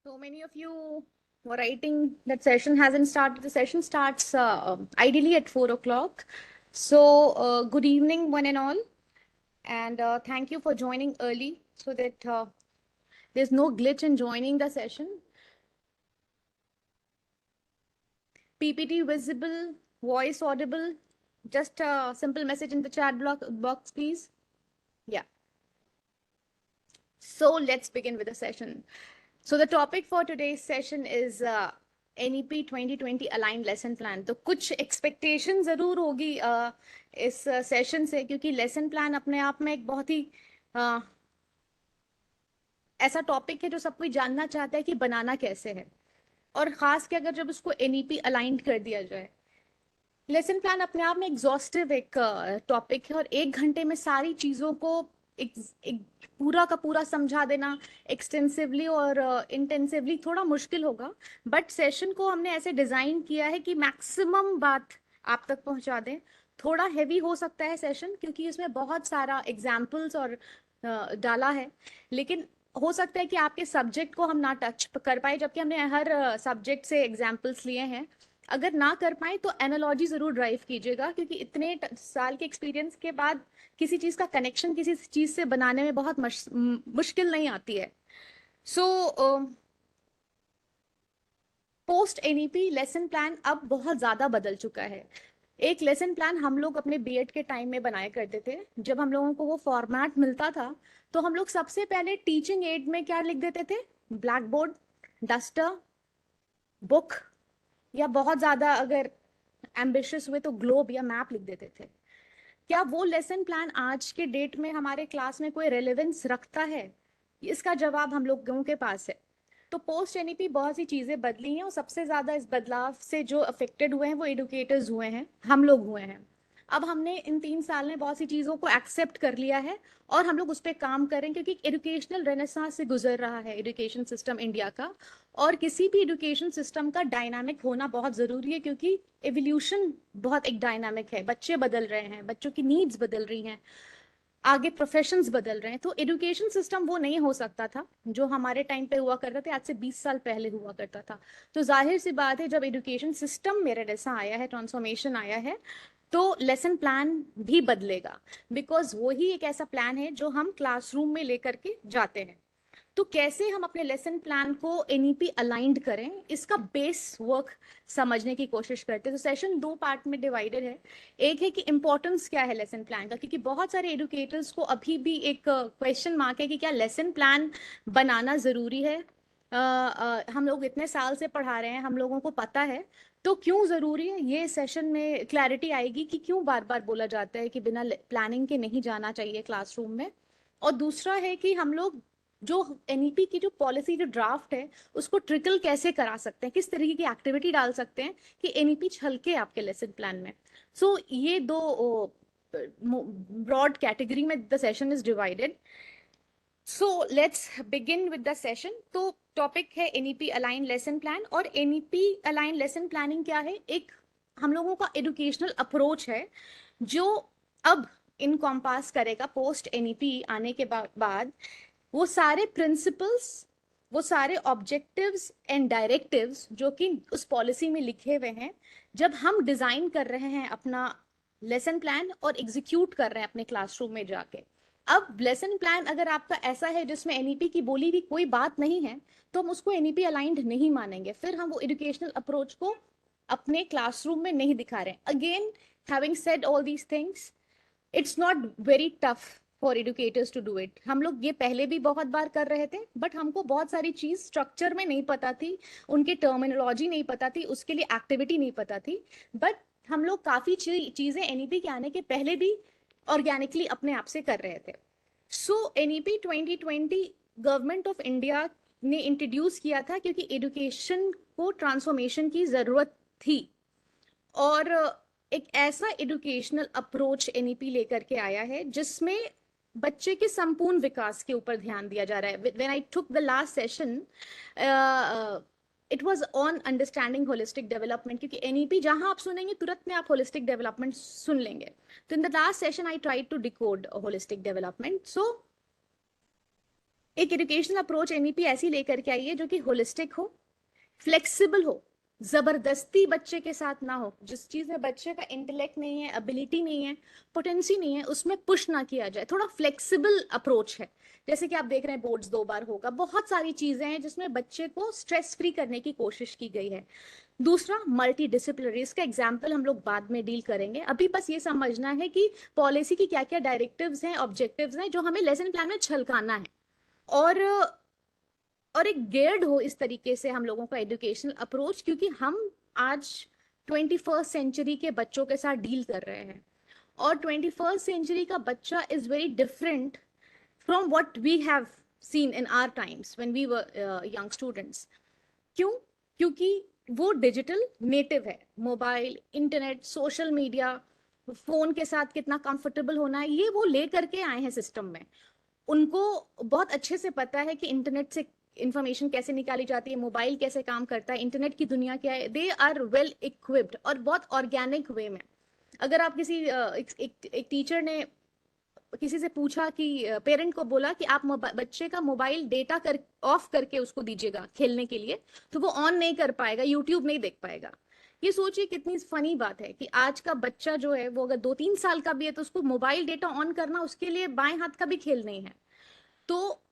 So many of you were writing that session hasn't started. The session starts ideally at 4 o'clock. So good evening, one and all, and thank you for joining early so that there's no glitch in joining the session. PPT visible, voice audible. Just a simple message in the chat box, please. Yeah. So let's begin with the session. So the topic for today's session is NEP 2020 aligned lesson plan. तो कुछ expectation जरूर होगी इस session से, क्योंकि lesson plan अपने आप में एक बहुत ही ऐसा टॉपिक है जो सब कोई जानना चाहता है कि बनाना कैसे है, और खास के अगर जब उसको एनईपी अलाइंड कर दिया जाए। लेसन प्लान अपने आप में एग्जॉस्टिव एक टॉपिक है, और 1 घंटे में सारी चीजों को एक पूरा का पूरा समझा देना एक्सटेंसिवली और इंटेंसिवली थोड़ा मुश्किल होगा। बट सेशन को हमने ऐसे डिजाइन किया है कि मैक्सिमम बात आप तक पहुंचा दें। थोड़ा हैवी हो सकता है सेशन, क्योंकि इसमें बहुत सारा एग्जाम्पल्स और डाला है, लेकिन हो सकता है कि आपके सब्जेक्ट को हम ना टच कर पाए, जबकि हमने हर सब्जेक्ट से एग्जाम्पल्स लिए हैं। अगर ना कर पाए तो एनालॉजी जरूर ड्राइव कीजिएगा, क्योंकि इतने साल के एक्सपीरियंस के बाद किसी चीज का कनेक्शन किसी चीज से बनाने में बहुत मुश्किल नहीं आती है। So post NEP lesson plan अब बहुत ज्यादा बदल चुका है। एक लेसन प्लान हम लोग अपने बीएड के टाइम में बनाया करते थे। जब हम लोगों को वो फॉर्मेट मिलता था तो हम लोग सबसे पहले टीचिंग एड में क्या लिख देते थे? ब्लैक बोर्ड, डस्टर, बुक, या बहुत ज्यादा अगर एम्बिशियस हुए तो ग्लोब या मैप लिख देते थे। क्या वो लेसन प्लान आज के डेट में हमारे क्लास में कोई रेलेवेंस रखता है? इसका जवाब हम लोगों के पास है। तो पोस्ट एनईपी बहुत सी चीजें बदली हैं, और सबसे ज्यादा इस बदलाव से जो अफेक्टेड हुए हैं वो एडुकेटर्स हुए हैं, हम लोग हुए हैं। अब हमने इन 3 साल में बहुत सी चीजों को एक्सेप्ट कर लिया है, और हम लोग उस पर काम करें, क्योंकि एजुकेशनल रेनेसांस से गुजर रहा है एजुकेशन सिस्टम इंडिया का। और किसी भी एजुकेशन सिस्टम का डायनामिक होना बहुत जरूरी है, क्योंकि एवोल्यूशन बहुत एक डायनामिक है। बच्चे बदल रहे हैं, बच्चों की नीड्स बदल रही हैं, आगे प्रोफेशंस बदल रहे हैं। तो एजुकेशन सिस्टम वो नहीं हो सकता था जो हमारे टाइम पे हुआ करता था, आज से 20 साल पहले हुआ करता था। तो जाहिर सी बात है, जब एजुकेशन सिस्टम मेरे जैसा आया है, ट्रांसफॉर्मेशन आया है, तो लेसन प्लान भी बदलेगा। बिकॉज वो ही एक ऐसा प्लान है जो हम क्लासरूम में लेकर के जाते हैं। तो कैसे हम अपने लेसन प्लान को एनईपी अलाइंड करें, इसका बेस वर्क समझने की कोशिश करते हैं। तो सेशन 2 पार्ट में डिवाइडेड है। एक है कि इंपॉर्टेंस क्या है लेसन प्लान का, क्योंकि बहुत सारे एडुकेटर्स को अभी भी एक क्वेश्चन मार्क है कि क्या लेसन प्लान बनाना जरूरी है। हम लोग इतने साल से पढ़ा रहे हैं, हम लोगों को पता है, तो क्यों जरूरी है? ये सेशन में क्लैरिटी आएगी कि क्यों बार बार बोला जाता है कि बिना प्लानिंग के नहीं जाना चाहिए क्लासरूम में। और दूसरा है कि हम लोग जो एनईपी की जो पॉलिसी, जो ड्राफ्ट है, उसको ट्रिकल कैसे करा सकते हैं, किस तरीके की एक्टिविटी डाल सकते हैं कि एनईपी छलके आपके लेसन प्लान में। सो ये दो ब्रॉड कैटेगरी में the session is divided. So let's begin with the session. तो टॉपिक है एनईपी अलाइन लेसन प्लान। और एनईपी अलाइन लेसन प्लानिंग क्या है? एक हम लोगों का एजुकेशनल अप्रोच है जो अब इनकॉम्पास करेगा पोस्ट एनईपी आने के बाद वो सारे प्रिंसिपल्स, वो सारे ऑब्जेक्टिव्स एंड डायरेक्टिव्स जो कि उस पॉलिसी में लिखे हुए हैं, जब हम डिजाइन कर रहे हैं अपना लेसन प्लान और एग्जीक्यूट कर रहे हैं अपने क्लासरूम में जाके। अब लेसन प्लान अगर आपका ऐसा है जिसमें एनईपी की बोली हुई कोई बात नहीं है, तो हम उसको एनईपी अलाइंड नहीं मानेंगे। फिर हम वो एजुकेशनल अप्रोच को अपने क्लासरूम में नहीं दिखा रहे हैं। Again, having said all these things, it's not very tough for educators to do it. हम लोग ये पहले भी बहुत बार कर रहे थे, बट हमको बहुत सारी चीज स्ट्रक्चर में नहीं पता थी, उनके टर्मिनोलॉजी नहीं पता थी, उसके लिए एक्टिविटी नहीं पता थी। बट हम लोग काफी चीजें एनईपी के आने के पहले भी ऑर्गेनिकली अपने आप से कर रहे थे। सो एनईपी 2020 गवर्नमेंट ऑफ इंडिया ने इंट्रोड्यूस किया था, क्योंकि एजुकेशन को ट्रांसफॉर्मेशन की जरूरत थी, और एक ऐसा एजुकेशनल अप्रोच एनईपी लेकर के आया है जिसमें बच्चे के संपूर्ण विकास के ऊपर ध्यान दिया जा रहा है। When I took the last session, it was on understanding holistic development, क्योंकि एनईपी जहां आप सुनेंगे तुरंत में आप होलिस्टिक डेवलपमेंट सुन लेंगे। तो in the last session I tried to decode holistic development. So एक एजुकेशनल अप्रोच एनईपी ऐसी लेकर के आई है जो कि होलिस्टिक हो, फ्लेक्सिबल हो, जबरदस्ती बच्चे के साथ ना हो। जिस चीज में बच्चे का इंटेलेक्ट नहीं है, एबिलिटी नहीं है, पोटेंसी नहीं है, उसमें पुश ना किया जाए। थोड़ा फ्लेक्सिबल अप्रोच है। जैसे कि आप देख रहे हैं बोर्ड्स 2 बार होगा, बहुत सारी चीजें हैं जिसमें बच्चे को स्ट्रेस फ्री करने की कोशिश की गई है। दूसरा, मल्टी डिसिप्लिनरी, इसका एग्जाम्पल हम लोग बाद में डील करेंगे। अभी बस ये समझना है कि पॉलिसी की क्या क्या डायरेक्टिव्स हैं, ऑब्जेक्टिव्स हैं जो हमें लेसन प्लान में छलकाना है। और एक गेयर्ड हो इस तरीके से हम लोगों का एजुकेशनल अप्रोच, क्योंकि हम आज 21st सेंचुरी के बच्चों के साथ डील कर रहे हैं। और 21st सेंचुरी का बच्चा is very different from what we have seen in our times when we were young students. क्यों? क्योंकि वो डिजिटल नेटिव है। Mobile, internet, social media, phone के साथ कितना कंफर्टेबल होना है, ये वो ले करके आए हैं सिस्टम में। उनको बहुत अच्छे से पता है कि इंटरनेट से इंफॉर्मेशन कैसे निकाली जाती है, मोबाइल कैसे काम करता है, इंटरनेट की दुनिया क्या है। दे आर वेल इक्विप्ड और बहुत ऑर्गेनिक वे में। अगर आप किसी एक टीचर ने किसी से पूछा कि पेरेंट को बोला कि आप बच्चे का मोबाइल डेटा कर ऑफ करके उसको दीजिएगा खेलने के लिए, तो वो ऑन नहीं कर पाएगा, यूट्यूब नहीं देख पाएगा। ये सोचिए कितनी फनी बात है कि आज का बच्चा जो है वो अगर 2-3 साल का भी है तो उसको मोबाइल डेटा ऑन करना उसके लिए बाएं हाथ का भी खेल नहीं है। तो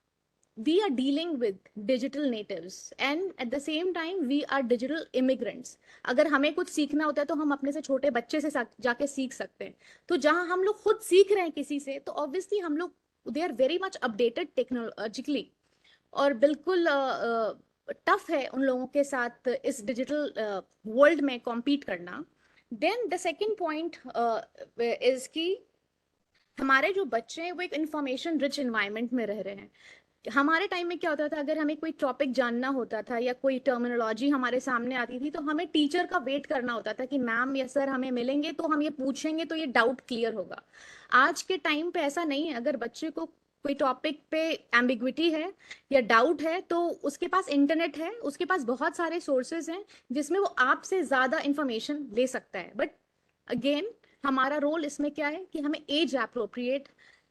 we are dealing with digital natives and at the same time we are digital immigrants। अगर हमें कुछ सीखना होता है तो हम अपने से छोटे बच्चे से जाके सीख सकते हैं। तो जहां हम लोग खुद सीख रहे हैं किसी से, तो ऑब्वियसली हम लोग they are very much updated technologically. और बिल्कुल टफ है उन लोगों के साथ इस डिजिटल वर्ल्ड में कॉम्पीट करना। Then the second point is कि हमारे जो बच्चे हैं वो एक इंफॉर्मेशन रिच एनवायरनमेंट में रह रहे हैं। हमारे टाइम में क्या होता था, अगर हमें कोई टॉपिक जानना होता था या कोई टर्मिनोलॉजी हमारे सामने आती थी तो हमें टीचर का वेट करना होता था कि मैम या सर हमें मिलेंगे तो हम ये पूछेंगे तो ये डाउट क्लियर होगा। आज के टाइम पे ऐसा नहीं है। अगर बच्चे को कोई टॉपिक पे एम्बिग्विटी है या डाउट है तो उसके पास इंटरनेट है, उसके पास बहुत सारे सोर्सेज हैं जिसमें वो आपसे ज्यादा इंफॉर्मेशन ले सकता है। बट अगेन हमारा रोल इसमें क्या है कि हमें एज अप्रोप्रिएट,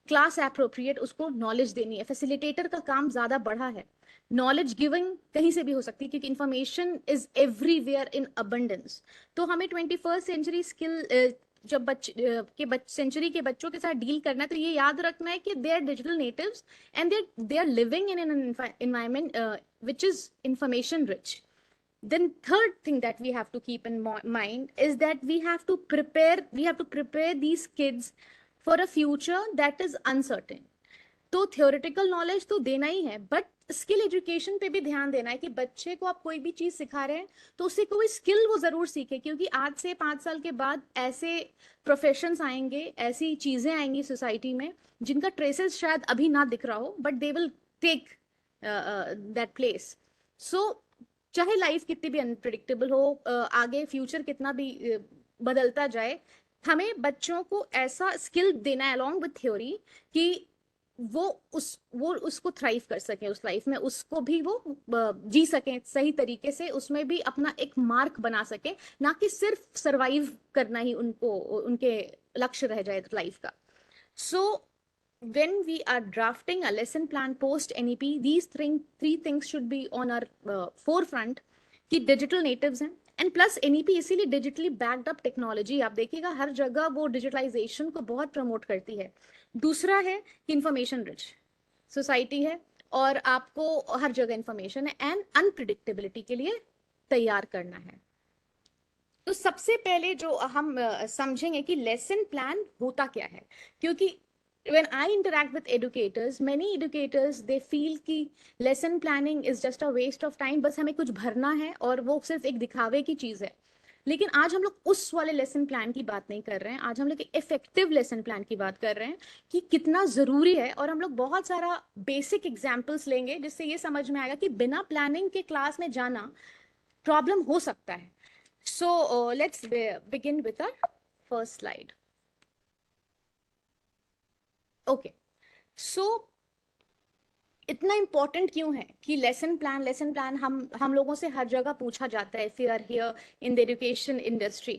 क्लास अप्रोप्रिएट उसको नॉलेज देनी है। फैसिलिटेटर का काम ज्यादा बढ़ा है। नॉलेज गिविंग कहीं से भी हो सकती है क्योंकि information is everywhere in abundance. तो हमें 21st सेंचुरी स्किल जब सेंचुरी के बच्चों के साथ डील करना है तो ये याद रखना है कि they are digital natives and they are living in an environment which is information rich. Then third thing that we have to keep in mind is that we have to prepare these kids for a future that is uncertain। तो theoretical knowledge तो देना ही है, but skill education पे भी ध्यान देना है कि बच्चे को आप कोई भी चीज सिखा रहे हैं तो उससे कोई स्किल वो जरूर सीखे। क्योंकि आज से 5 साल के बाद ऐसे प्रोफेशंस आएंगे, ऐसी चीजें आएंगी सोसाइटी में जिनका ट्रेसेस शायद अभी ना दिख रहा हो, but they will take that place. So चाहे लाइफ कितनी भी अनप्रिडिक्टेबल हो, आगे फ्यूचर कितना भी बदलता जाए, हमें बच्चों को ऐसा स्किल देना है अलॉन्ग विथ थ्योरी कि वो उसको थ्राइव कर सके उस लाइफ में, उसको भी वो जी सके सही तरीके से, उसमें भी अपना एक मार्क बना सके, ना कि सिर्फ सरवाइव करना ही उनको उनके लक्ष्य रह जाए लाइफ का। सो when we are drafting a lesson plan post NEP, these three things should be on our forefront कि डिजिटल नेटिव्स हैं। एंड प्लस एनईपी इसीलिए डिजिटली बैक्ड अप टेक्नोलॉजी, आप देखिएगा हर जगह वो डिजिटलाइजेशन को बहुत प्रमोट करती है। दूसरा है कि इंफॉर्मेशन रिच सोसाइटी है और आपको हर जगह इंफॉर्मेशन है एंड अनप्रिडिक्टेबिलिटी के लिए तैयार करना है। तो सबसे पहले जो हम समझेंगे कि लेसन प्लान होता क्या है। क्योंकि when I interact with educators, many educators they feel कि lesson planning is just a waste of time, बस हमें कुछ भरना है और वो सिर्फ एक दिखावे की चीज है। लेकिन आज हम लोग उस वाले लेसन प्लान की बात नहीं कर रहे हैं। आज हम लोग इफेक्टिव लेसन प्लान की बात कर रहे हैं कि कितना जरूरी है। और हम लोग बहुत सारा बेसिक एग्जाम्पल्स लेंगे जिससे ये समझ में आएगा कि बिना प्लानिंग के क्लास में जाना प्रॉब्लम हो सकता है। So let's begin with our first slide. Okay, so इतना इंपॉर्टेंट क्यों है कि लेसन प्लान हम लोगों से हर जगह पूछा जाता है if you are here in the education industry.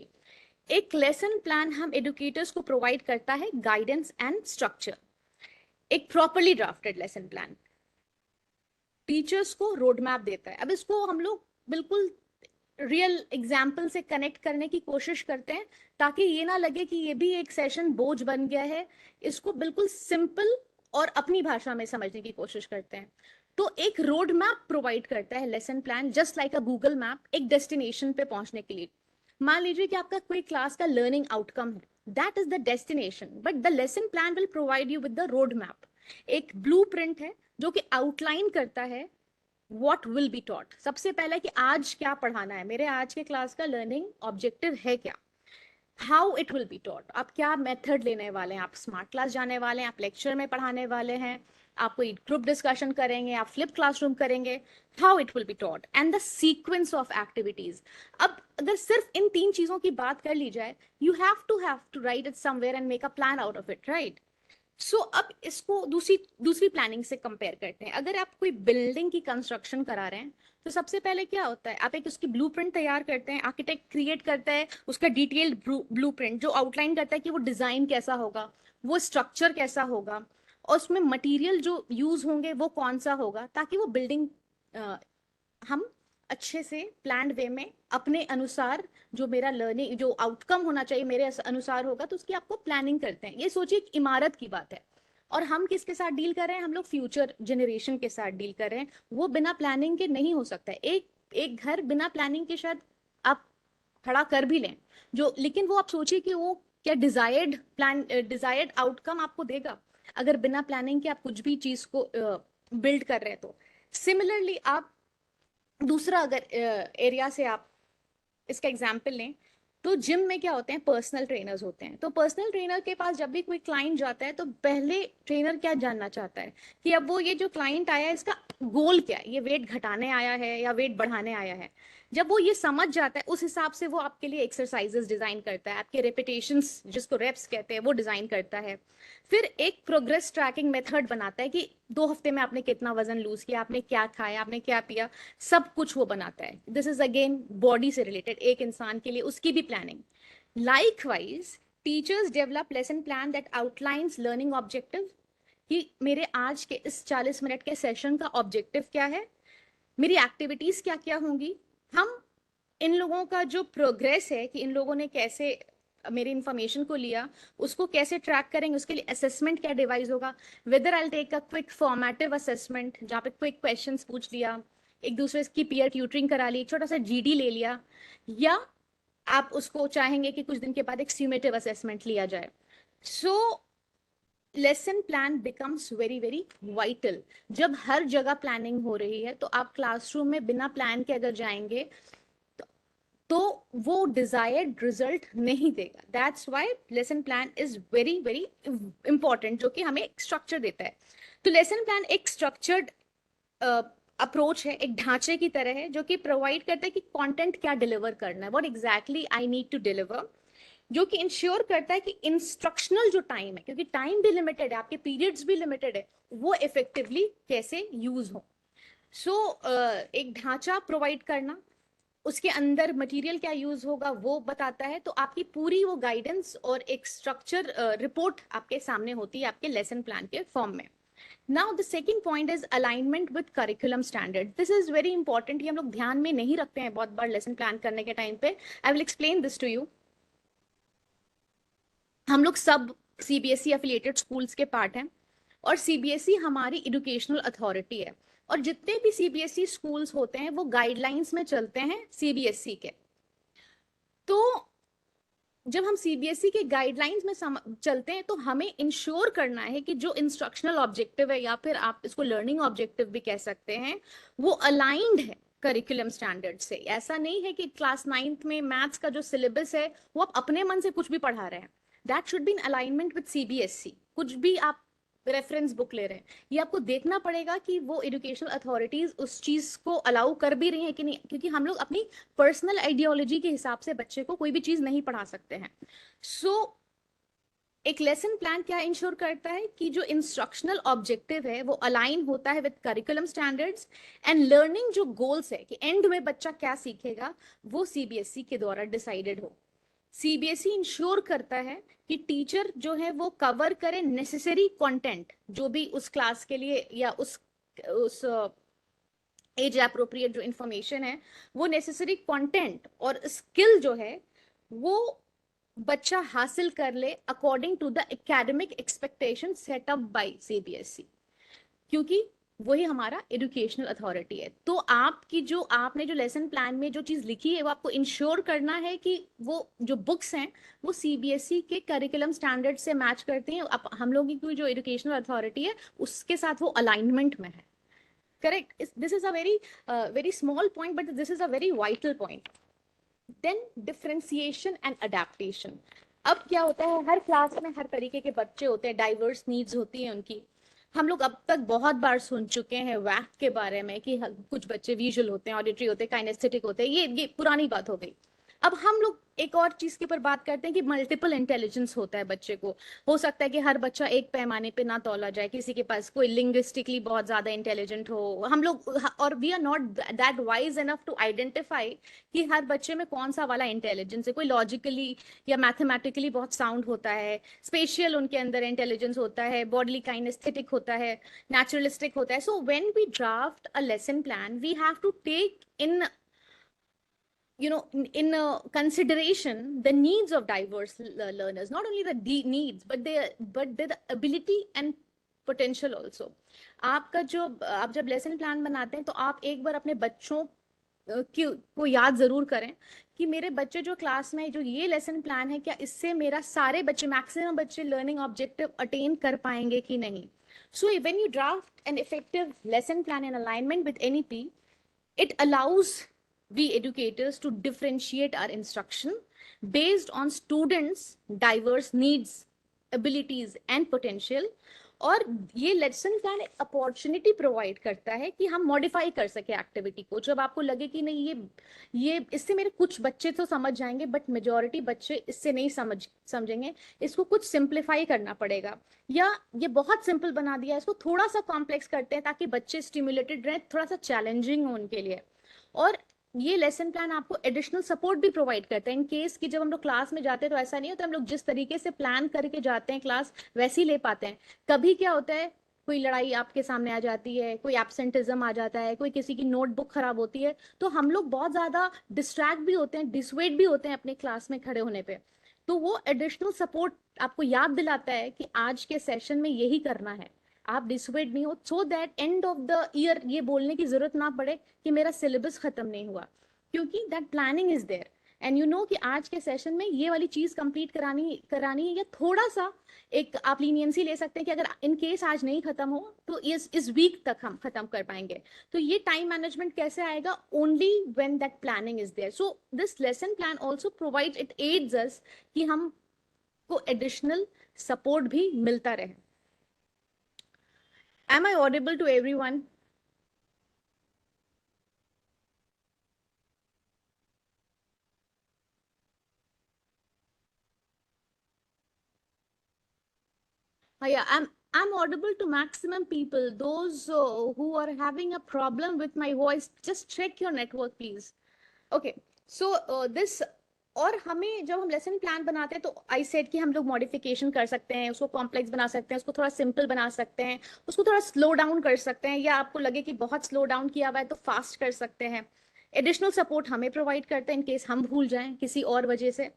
एक लेसन प्लान हम एडुकेटर्स को प्रोवाइड करता है गाइडेंस एंड स्ट्रक्चर। एक properly drafted lesson plan teachers को रोड मैप देता है। अब इसको हम लोग बिल्कुल रियल एग्जाम्पल से कनेक्ट करने की कोशिश करते हैं, ताकि ये ना लगे कि ये भी एक सेशन बोझ बन गया है। इसको बिल्कुल सिंपल और अपनी भाषा में समझने की कोशिश करते हैं। तो एक रोड मैप प्रोवाइड करता है लेसन प्लान, जस्ट लाइक अ गूगल मैप, एक डेस्टिनेशन पे पहुंचने के लिए। मान लीजिए कि आपका कोई क्लास का लर्निंग आउटकम है, that is the destination, but the lesson plan will provide you with the road map. एक ब्लूप्रिंट है जो कि आउटलाइन करता है what will be taught। सबसे पहले कि आज क्या पढ़ाना है, मेरे आज के क्लास का लर्निंग ऑब्जेक्टिव है क्या, how it will be taught, आप क्या मेथड लेने वाले हैं, आप स्मार्ट क्लास जाने वाले हैं, आप लेक्चर में पढ़ाने वाले हैं, आप कोई ग्रुप डिस्कशन करेंगे, आप फ्लिप क्लासरूम करेंगे, how it will be taught and the sequence of activities. अब अगर सिर्फ इन 3 चीजों की बात कर ली जाए, you have to write it somewhere and make a plan out of it, right. So अब इसको दूसरी दूसरी प्लानिंग से कंपेयर करते हैं। अगर आप कोई बिल्डिंग की कंस्ट्रक्शन करा रहे हैं, तो सबसे पहले क्या होता है, आप एक उसकी ब्लूप्रिंट तैयार करते हैं, आर्किटेक्ट क्रिएट करता है उसका डिटेल्ड ब्लूप्रिंट जो आउटलाइन करता है कि वो डिजाइन कैसा होगा, वो स्ट्रक्चर कैसा होगा, और उसमें मटेरियल जो यूज होंगे वो कौन सा होगा, ताकि वो बिल्डिंग हम अच्छे से प्लान्ड वे में अपने अनुसार, जो मेरा लर्निंग जो आउटकम होना चाहिए मेरे अनुसार होगा, तो उसकी आपको प्लानिंग करते हैं। ये सोचिए एक इमारत की बात है, और हम किसके साथ डील कर रहे हैं, हम लोग फ्यूचर जनरेशन के साथ डील कर रहे हैं। वो बिना प्लानिंग के नहीं हो सकता है। एक एक घर बिना प्लानिंग के शायद आप खड़ा कर भी लें, जो, लेकिन वो आप सोचिए कि वो क्या डिजायर्ड आउटकम आपको देगा, अगर बिना प्लानिंग के आप कुछ भी चीज को बिल्ड कर रहे हैं। तो सिमिलरली आप दूसरा अगर एरिया से आप इसका एग्जाम्पल लें, तो जिम में क्या होते हैं, पर्सनल ट्रेनर्स होते हैं। तो पर्सनल ट्रेनर के पास जब भी कोई क्लाइंट जाता है, तो पहले ट्रेनर क्या जानना चाहता है कि अब वो ये जो क्लाइंट आया है इसका गोल क्या है, ये वेट घटाने आया है या वेट बढ़ाने आया है। जब वो ये समझ जाता है, उस हिसाब से वो आपके लिए एक्सरसाइजेस डिजाइन करता है, आपके रेपिटेशंस जिसको रेप्स कहते हैं वो डिजाइन करता है। फिर एक प्रोग्रेस ट्रैकिंग मेथड बनाता है कि 2 हफ्ते में आपने कितना वजन लूज किया, आपने क्या खाया, आपने क्या पिया, सब कुछ वो बनाता है। दिस इज अगेन बॉडी से रिलेटेड, एक इंसान के लिए उसकी भी planning. Likewise teachers develop lesson plan that outlines learning objective, कि मेरे आज के इस 40 मिनट के सेशन का ऑब्जेक्टिव क्या है, मेरी एक्टिविटीज क्या क्या होंगी, हम इन लोगों का जो प्रोग्रेस है कि इन लोगों ने कैसे मेरी इंफॉर्मेशन को लिया, उसको कैसे ट्रैक करेंगे, उसके लिए असेसमेंट क्या डिवाइस होगा, whether I take a quick formative assessment जहाँ पे क्विक क्वेश्चंस पूछ लिया, एक दूसरे की पीयर ट्यूटरिंग करा ली, छोटा सा जीडी ले लिया, या आप उसको चाहेंगे कि कुछ दिन के बाद एक स्यूमेटिव असेसमेंट लिया जाए। So lesson plan becomes very very vital. जब हर जगह प्लानिंग हो रही है, तो आप क्लासरूम में बिना प्लान के अगर जाएंगे तो वो डिजायर्ड रिजल्ट नहीं देगा। That's why lesson plan is very very important, जो कि हमें एक स्ट्रक्चर देता है। तो लेसन प्लान एक स्ट्रक्चर्ड अप्रोच है, एक ढांचे की तरह है, जो कि प्रोवाइड करता है कि कंटेंट क्या डिलीवर करना है, what exactly I need to deliver, जो कि इंश्योर करता है कि इंस्ट्रक्शनल जो टाइम है, क्योंकि टाइम भी लिमिटेड है, आपके पीरियड्स भी लिमिटेड है, वो इफेक्टिवली कैसे यूज हो। सो एक ढांचा प्रोवाइड करना, उसके अंदर मटेरियल क्या यूज होगा वो बताता है, तो आपकी पूरी वो गाइडेंस और एक स्ट्रक्चर रिपोर्ट आपके सामने होती है आपके लेसन प्लान के फॉर्म में। Now the second point is alignment with curriculum standard. This is very important, ये हम लोग ध्यान में नहीं रखते हैं बहुत बार लेसन प्लान करने के टाइम पे। I will explain this to you. हम लोग सब सीबीएसई एफिलिएटेड स्कूल्स के पार्ट हैं, और सीबीएसई हमारी एजुकेशनल अथॉरिटी है, और जितने भी सीबीएसई स्कूल्स होते हैं वो गाइडलाइंस में चलते हैं सीबीएसई के। तो जब हम सीबीएसई के गाइडलाइंस में चलते हैं, तो हमें इंश्योर करना है कि जो इंस्ट्रक्शनल ऑब्जेक्टिव है, या फिर आप इसको लर्निंग ऑब्जेक्टिव भी कह सकते हैं, वो अलाइंड है करिकुलम स्टैंडर्ड से। ऐसा नहीं है कि क्लास 9th में मैथ्स का जो सिलेबस है वो आप अपने मन से कुछ भी पढ़ा रहे हैं। That should be in alignment with CBSE. कुछ भी आप रेफरेंस बुक ले रहे हैं, ये आपको देखना पड़ेगा कि वो एजुकेशनल अथॉरिटीज उस चीज को अलाउ कर भी रही हैं कि नहीं, क्योंकि हम लोग अपनी पर्सनल आइडियोलॉजी के हिसाब से बच्चे को कोई भी चीज नहीं पढ़ा सकते हैं। सो एक लेसन प्लान क्या इंश्योर करता है कि जो इंस्ट्रक्शनल ऑब्जेक्टिव है वो अलाइन होता है with curriculum standards, and learning जो गोल्स है कि एंड में बच्चा क्या सीखेगा, वो सीबीएसई के द्वारा डिसाइडेड हो। सीबीएसई इंश्योर करता है कि टीचर जो है वो कवर करे नेसेसरी कंटेंट, जो भी उस क्लास के लिए या उस एज अप्रोप्रिएट जो इंफॉर्मेशन है, वो नेसेसरी कंटेंट और स्किल जो है वो बच्चा हासिल कर ले according to the academic expectation set up by CBSE, क्योंकि वही हमारा एजुकेशनल अथॉरिटी है। तो आपकी जो आपने जो लेसन प्लान में जो चीज लिखी है वो आपको इंश्योर करना है कि वो जो बुक्स हैं वो सीबीएसई के करिकुलम स्टैंडर्ड से मैच करती हैं, हम लोगों की जो एजुकेशनल अथॉरिटी है उसके साथ वो अलाइनमेंट में है। Correct, this is a very very small point but this is a very vital point. Then differentiation and adaptation. अब क्या होता है, हर क्लास में हर तरीके के बच्चे होते हैं, डाइवर्स नीड्स होती हैं उनकी। हम लोग अब तक बहुत बार सुन चुके हैं वैक के बारे में कि कुछ बच्चे विजुअल होते हैं, ऑडिटरी होते हैं, काइनेस्थेटिक होते हैं, ये पुरानी बात हो गई। अब हम लोग एक और चीज के ऊपर बात करते हैं कि मल्टीपल इंटेलिजेंस होता है बच्चे को। हो सकता है कि हर बच्चा एक पैमाने पे ना तौला जाए, किसी के पास कोई लिंग्विस्टिकली बहुत ज्यादा इंटेलिजेंट हो, हम लोग, और we are not that wise enough to identify कि हर बच्चे में कौन सा वाला इंटेलिजेंस है। कोई लॉजिकली या मैथमेटिकली बहुत साउंड होता है, स्पेशियल उनके अंदर इंटेलिजेंस होता है, बॉडली काइनेस्थेटिक होता है, नेचुरलिस्टिक होता है। So when we draft a lesson plan we have to take in, in consideration the needs of diverse learners, not only the needs but the ability and potential also। आपका जो आप जब lesson plan बनाते हैं तो आप एक बार अपने बच्चों को याद जरूर करें कि मेरे बच्चे जो क्लास में जो ये लेसन प्लान है, क्या इससे मेरा सारे बच्चे, मैक्सिमम बच्चे लर्निंग ऑब्जेक्टिव अटेन कर पाएंगे कि नहीं। So when you draft an effective lesson plan in alignment with NEP, it allows we educators to differentiate our instruction based on students diverse needs, abilities and potential। और ये lesson plan opportunity provide करता है कि हम modify कर सके activity को। जब आपको लगे कि नहीं ये इससे मेरे कुछ बच्चे तो समझ जाएंगे बट मेजोरिटी बच्चे इससे नहीं समझेंगे, इसको कुछ सिंप्लीफाई करना पड़ेगा, या ये बहुत सिंपल बना दिया इसको थोड़ा सा कॉम्प्लेक्स करते हैं ताकि बच्चे स्टिमुलेटेड रहे, थोड़ा सा चैलेंजिंग हो उनके लिए। और ये लेसन प्लान आपको एडिशनल सपोर्ट भी प्रोवाइड करता है इन केस कि जब हम लोग क्लास में जाते हैं तो ऐसा नहीं होता हम लोग जिस तरीके से प्लान करके जाते हैं क्लास वैसे ही ले पाते हैं। कभी क्या होता है, कोई लड़ाई आपके सामने आ जाती है, कोई एब्सेंटिज्म आ जाता है, कोई किसी की नोटबुक खराब होती है, तो हम लोग बहुत ज्यादा डिस्ट्रैक्ट भी होते हैं, डिसवेट भी होते हैं अपने क्लास में खड़े होने पे। तो वो एडिशनल सपोर्ट आपको याद दिलाता है कि आज के सेशन में यही करना है, आप डिसवेट नहीं हो, so that end of the year ये बोलने की जरूरत ना पड़े कि मेरा सिलेबस खत्म नहीं हुआ, क्योंकि that planning is there. And you know कि आज के सेशन में ये वाली चीज कंप्लीट करानी करानी है, या थोड़ा सा एक आप लीनियंसी ले सकते हैं कि अगर इन केस आज नहीं खत्म हो तो इस वीक तक हम खत्म कर पाएंगे। तो ये टाइम मैनेजमेंट कैसे आएगा, only when that planning is there. So this lesson plan also provides, it aids us कि हम को एडिशनल सपोर्ट भी मिलता रहे। Am I audible to everyone? Yeah, I'm audible to maximum people. Those who are having a problem with my voice, just check your network, please. Okay, so this, और हमें जब हम लेसन प्लान बनाते हैं तो आई सेड कि हम लोग मॉडिफिकेशन कर सकते हैं, उसको कॉम्प्लेक्स बना सकते हैं, उसको थोड़ा सिंपल बना सकते हैं, उसको थोड़ा स्लो डाउन कर सकते हैं, या आपको लगे कि बहुत स्लो डाउन किया हुआ है तो फास्ट कर सकते हैं। एडिशनल सपोर्ट हमें प्रोवाइड करते हैं इन केस हम भूल जाएं किसी और वजह से।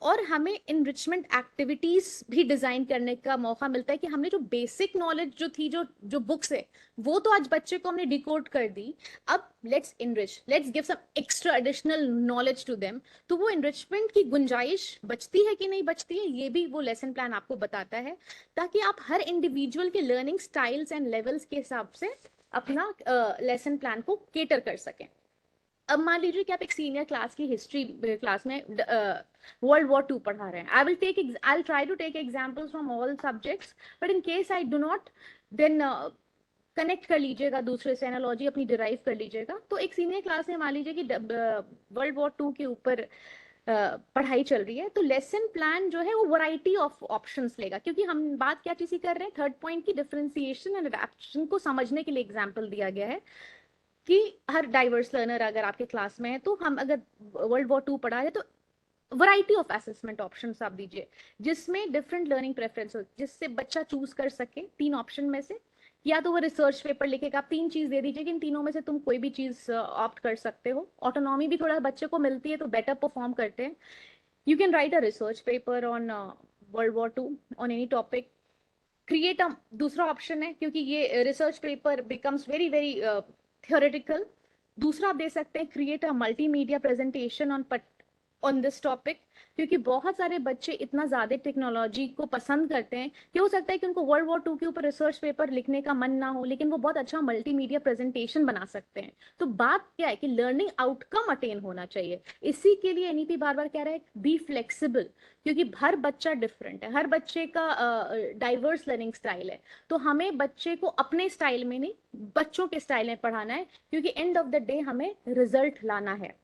और हमें इनरिचमेंट एक्टिविटीज भी डिजाइन करने का मौका मिलता है कि हमने जो बेसिक नॉलेज जो थी, जो जो बुक्स है वो तो आज बच्चे को हमने डिकोड कर दी, अब let's enrich, let's give some extra additional knowledge to them. तो वो इनरिचमेंट की गुंजाइश बचती है कि नहीं बचती है, ये भी वो लेसन प्लान आपको बताता है, ताकि आप हर इंडिविजुअल के लर्निंग स्टाइल्स एंड लेवल्स के हिसाब से अपना लेसन प्लान को केटर कर सकें। अब मान लीजिए कि आप एक सीनियर क्लास की हिस्ट्री क्लास में वर्ल्ड वॉर 2 पढ़ा रहे हैं, I will try to take examples from all subjects, but in case I do not, then connect कर लीजिएगा दूसरे से, एनालॉजी अपनी डिराइव कर लीजिएगा। तो एक सीनियर क्लास में मान लीजिए कि वर्ल्ड वॉर 2 के ऊपर पढ़ाई चल रही है, तो लेसन प्लान जो है वो वैरायटी ऑफ ऑप्शंस लेगा, क्योंकि हम बात क्या चीज कर रहे हैं, थर्ड पॉइंट की डिफरेंशिएशन एंड अडैप्टेशन को समझने के लिए एग्जाम्पल दिया गया है कि हर डाइवर्स लर्नर अगर आपके क्लास में है, तो हम अगर वर्ल्ड वॉर 2 पढ़ा है तो वैरायटी ऑफ असेसमेंट ऑप्शंस आप दीजिए जिसमें डिफरेंट लर्निंग प्रेफरेंस हो, जिससे बच्चा चूज कर सके 3 ऑप्शन में से या तो वो रिसर्च पेपर लिखेगा। आप 3 चीज दे दीजिए कि इन तीनों में से तुम कोई भी चीज ऑप्ट कर सकते हो। ऑटोनॉमी भी थोड़ा बच्चे को मिलती है तो बेटर परफॉर्म करते हैं। You can write a research paper on world war 2 on any topic. Create a दूसरा ऑप्शन है, क्योंकि ये research paper becomes very very theoretical. दूसरा आप दे सकते हैं create a multimedia presentation on this topic, क्योंकि बहुत सारे बच्चे इतना ज्यादा टेक्नोलॉजी को पसंद करते हैं कि हो सकता है कि उनको वर्ल्ड वॉर 2 के ऊपर रिसर्च पेपर लिखने का मन ना हो, लेकिन वो बहुत अच्छा मल्टीमीडिया प्रेजेंटेशन बना सकते हैं। तो बात क्या है कि लर्निंग आउटकम अटेन होना चाहिए। इसी के लिए एनईपी बार बार कह रहा है बी फ्लेक्सिबल, क्योंकि हर बच्चा डिफरेंट है, हर बच्चे का डाइवर्स लर्निंग स्टाइल है। तो हमें बच्चे को अपने स्टाइल में नहीं, बच्चों के स्टाइल में पढ़ाना है, क्योंकि एंड ऑफ द डे हमें रिजल्ट लाना है।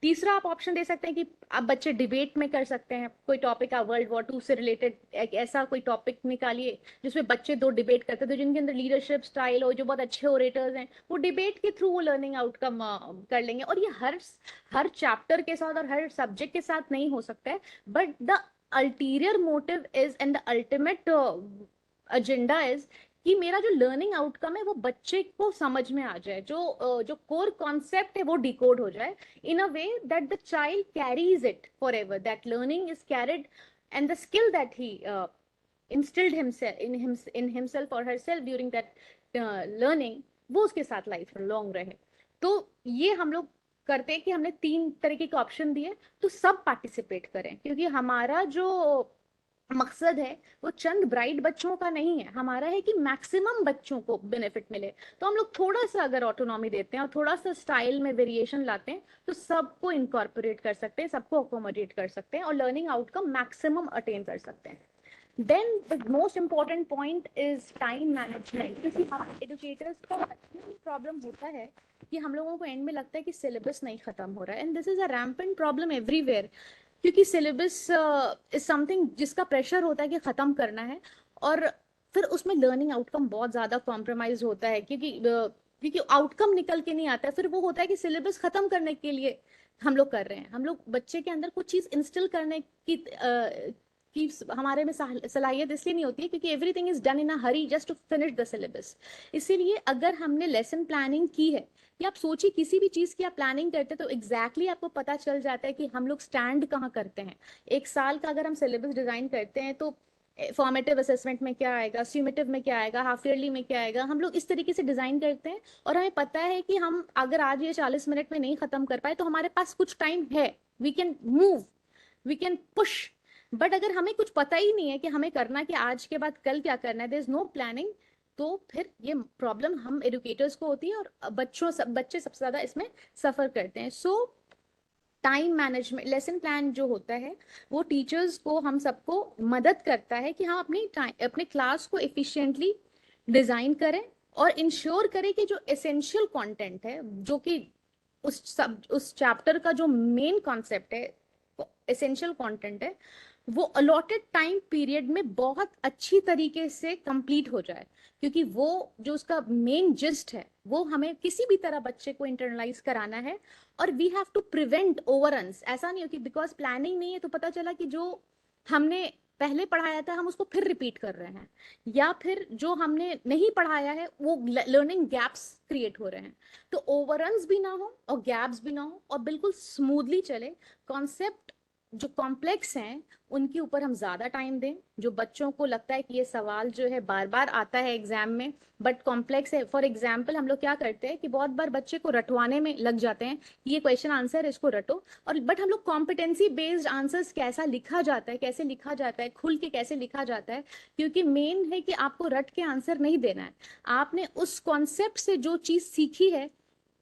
तीसरा आप ऑप्शन दे सकते हैं कि आप बच्चे डिबेट में कर सकते हैं। कोई टॉपिक आप वर्ल्ड वॉर 2 से रिलेटेड एक ऐसा कोई टॉपिक निकालिए जिसमें बच्चे दो डिबेट करते हैं, तो जिनके अंदर लीडरशिप स्टाइल हो, जो बहुत अच्छे ओरेटर्स हैं, वो डिबेट के थ्रू वो लर्निंग आउटकम कर लेंगे। और ये हर चैप्टर के साथ और हर सब्जेक्ट के साथ नहीं हो सकता है, but the ulterior motive is and the ultimate agenda is कि मेरा जो लर्निंग आउटकम है वो बच्चे को समझ में आ जाए, जो कोर कॉन्सेप्ट है वो डिकोड हो जाए in a way that the child carries it forever, that learning is carried, and the skill that he instilled himself or herself during that learning, वो उसके साथ लाइफ लॉन्ग रहे। तो ये हम लोग करते हैं कि हमने 3 तरीके के ऑप्शन दिए, तो सब पार्टिसिपेट करें, क्योंकि हमारा जो मकसद है वो चंद ब्राइट बच्चों का नहीं है, हमारा है कि मैक्सिमम बच्चों को बेनिफिट मिले। तो हम लोग थोड़ा सा अगर ऑटोनॉमी देते हैं और थोड़ा सा स्टाइल में वेरिएशन लाते हैं तो सबको इनकॉर्पोरेट कर सकते हैं, सबको अकोमोडेट कर सकते हैं और लर्निंग आउटकम मैक्सिमम अटेन कर सकते हैं। Then the most important point is time management, क्योंकि हम एजुकेटर्स का प्रॉब्लम होता है कि हम लोगों को एंड में लगता है कि सिलेबस नहीं खत्म हो रहा है, and this is a rampant problem everywhere, क्योंकि सिलेबस इज समथिंग जिसका प्रेशर होता है कि खत्म करना है, और फिर उसमें लर्निंग आउटकम बहुत ज्यादा कॉम्प्रोमाइज होता है, क्योंकि आउटकम निकल के नहीं आता है। फिर वो होता है कि सिलेबस खत्म करने के लिए हम लोग कर रहे हैं, हम लोग बच्चे के अंदर कुछ चीज इंस्टिल करने की हमारे में सलाहियत इसलिए नहीं होती है क्योंकि everything is done in a hurry just to finish the syllabus. इसीलिए अगर हमने लेसन प्लानिंग की है, या आप सोचिए किसी भी चीज की आप प्लानिंग करते हैं तो एग्जैक्टली आपको पता चल जाता है कि हम लोग स्टैंड कहाँ करते हैं। एक साल का अगर हम सिलेबस डिजाइन करते हैं तो फॉर्मेटिव असेसमेंट में क्या आएगा, स्यूमेटिव में क्या आएगा, हाफ ईयरली में क्या आएगा, हम लोग इस तरीके से डिजाइन करते हैं। और हमें पता है कि हम अगर आज ये 40 मिनट में नहीं खत्म कर पाए तो हमारे पास कुछ टाइम है, we can move, we can push. But अगर हमें कुछ पता ही नहीं है कि हमें करना कि आज के बाद कल क्या करना है, देयर इज नो प्लानिंग, तो फिर ये प्रॉब्लम हम एजुकेटर्स को होती है और बच्चे सबसे ज्यादा इसमें सफर करते हैं। सो टाइम मैनेजमेंट लेसन प्लान जो होता है वो टीचर्स को, हम सबको मदद करता है कि हम अपने क्लास को एफिशिएंटली डिजाइन करें और इंश्योर करें कि जो एसेंशियल कंटेंट है, जो कि उस चैप्टर का जो मेन कॉन्सेप्ट है, एसेंशियल कंटेंट है, वो अलॉटेड टाइम पीरियड में बहुत अच्छी तरीके से कंप्लीट हो जाए। क्योंकि वो जो उसका मेन जिस्ट है वो हमें किसी भी तरह बच्चे को इंटरनलाइज कराना है। और वी हैव टू प्रिवेंट ओवररन्स। ऐसा नहीं हो कि बिकॉज प्लानिंग नहीं है तो पता चला कि जो हमने पहले पढ़ाया था हम उसको फिर रिपीट कर रहे हैं, या फिर जो हमने नहीं पढ़ाया है वो लर्निंग गैप्स क्रिएट हो रहे हैं। तो ओवररन्स भी ना हो और गैप्स भी ना हो और बिल्कुल स्मूथली चले। कॉन्सेप्ट जो कॉम्प्लेक्स हैं उनके ऊपर हम ज्यादा टाइम दें। जो बच्चों को लगता है कि ये सवाल जो है बार बार आता है एग्जाम में बट कॉम्प्लेक्स है, फॉर एग्जाम्पल हम लोग क्या करते हैं कि बहुत बार बच्चे को रटवाने में लग जाते हैं कि ये क्वेश्चन आंसर है इसको रटो, और बट हम लोग कॉम्पिटेंसी बेस्ड आंसर्स कैसा लिखा जाता है, कैसे लिखा जाता है, खुल के कैसे लिखा जाता है, क्योंकि मेन है कि आपको रट के आंसर नहीं देना है, आपने उस कॉन्सेप्ट से जो चीज सीखी है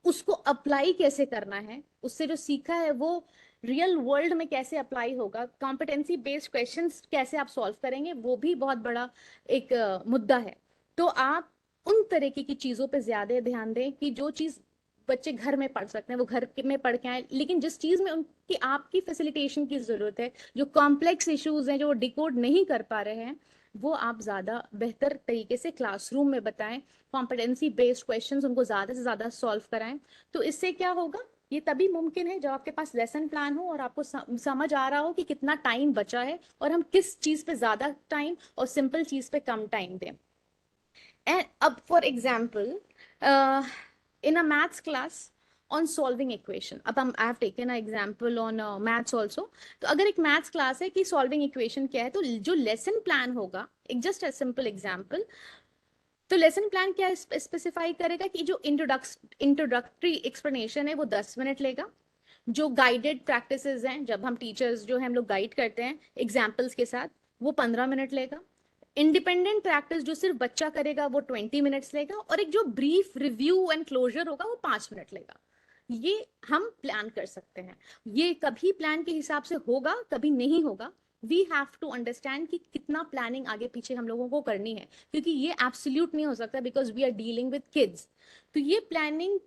उसको अप्लाई कैसे करना है, उससे जो सीखा है वो रियल वर्ल्ड में कैसे अप्लाई होगा, कॉम्पिटेंसी बेस्ड क्वेश्चंस कैसे आप सॉल्व करेंगे, वो भी बहुत बड़ा एक मुद्दा है। तो आप उन तरीके की चीजों पे ज्यादा ध्यान दें कि जो चीज बच्चे घर में पढ़ सकते हैं वो घर में पढ़ के आए, लेकिन जिस चीज में उनकी आपकी फैसिलिटेशन की जरूरत है, जो कॉम्प्लेक्स इश्यूज हैं जो वो डिकोड नहीं कर पा रहे हैं, वो आप ज्यादा बेहतर तरीके से क्लासरूम में बताएं, कॉम्पिटेंसी बेस्ड क्वेश्चंस उनको ज्यादा से ज्यादा सॉल्व कराएं। तो इससे क्या होगा, ये तभी मुमकिन है जब आपके पास लेसन प्लान हो और आपको समझ आ रहा हो कि कितना टाइम बचा है और हम किस चीज पे ज्यादा टाइम और सिंपल चीज पे कम टाइम दें। And for example, in a maths class on solving equation, अब हम I have taken an example on maths also. तो अगर एक maths class है कि solving equation क्या है, तो जो lesson plan होगा, एक just a simple example, तो लेसन प्लान क्या स्पेसिफाई करेगा कि जो इंट्रोडक्टरी एक्सप्लेनेशन है वो 10 मिनट लेगा, जो गाइडेड प्रैक्टिसेस हैं, जब हम टीचर्स जो है हम लोग गाइड करते हैं एग्जाम्पल्स के साथ, वो 15 मिनट लेगा, इंडिपेंडेंट प्रैक्टिस जो सिर्फ बच्चा करेगा वो 20 मिनट्स लेगा, और एक जो ब्रीफ रिव्यू एंड क्लोजर होगा वो 5 मिनट लेगा। ये हम प्लान कर सकते हैं। ये कभी प्लान के हिसाब से होगा, कभी नहीं होगा। वी हैव टू अंडरस्टैंड कि कितना प्लानिंग आगे पीछे हम लोगों को करनी है, क्योंकि ये एब्सोल्यूट नहीं हो सकता because we are dealing with kids. तो ये प्लानिंग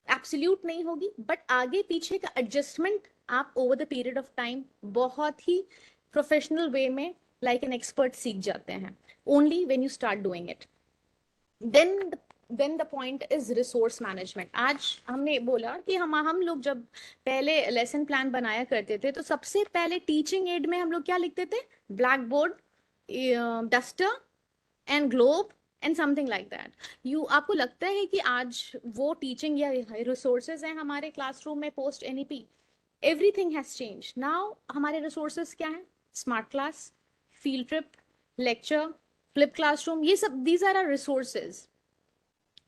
एब्सोल्यूट नहीं होगी, बट आगे पीछे का एडजस्टमेंट आप over the period of time बहुत ही प्रोफेशनल वे में लाइक एन एक्सपर्ट सीख जाते हैं, only when you start doing it. Then the point is resource management. आज हमने बोला कि हम लोग जब पहले लेसन प्लान बनाया करते थे तो सबसे पहले टीचिंग एड में हम लोग क्या लिखते थे, black board, duster and globe and something like that. आपको लगता है कि आज वो टीचिंग या रिसोर्सेज हैं हमारे क्लासरूम में post NEP? Everything has change now. हमारे रिसोर्सेज क्या हैं? Smart class, field trip, lecture, flip classroom, ये सब these are our resources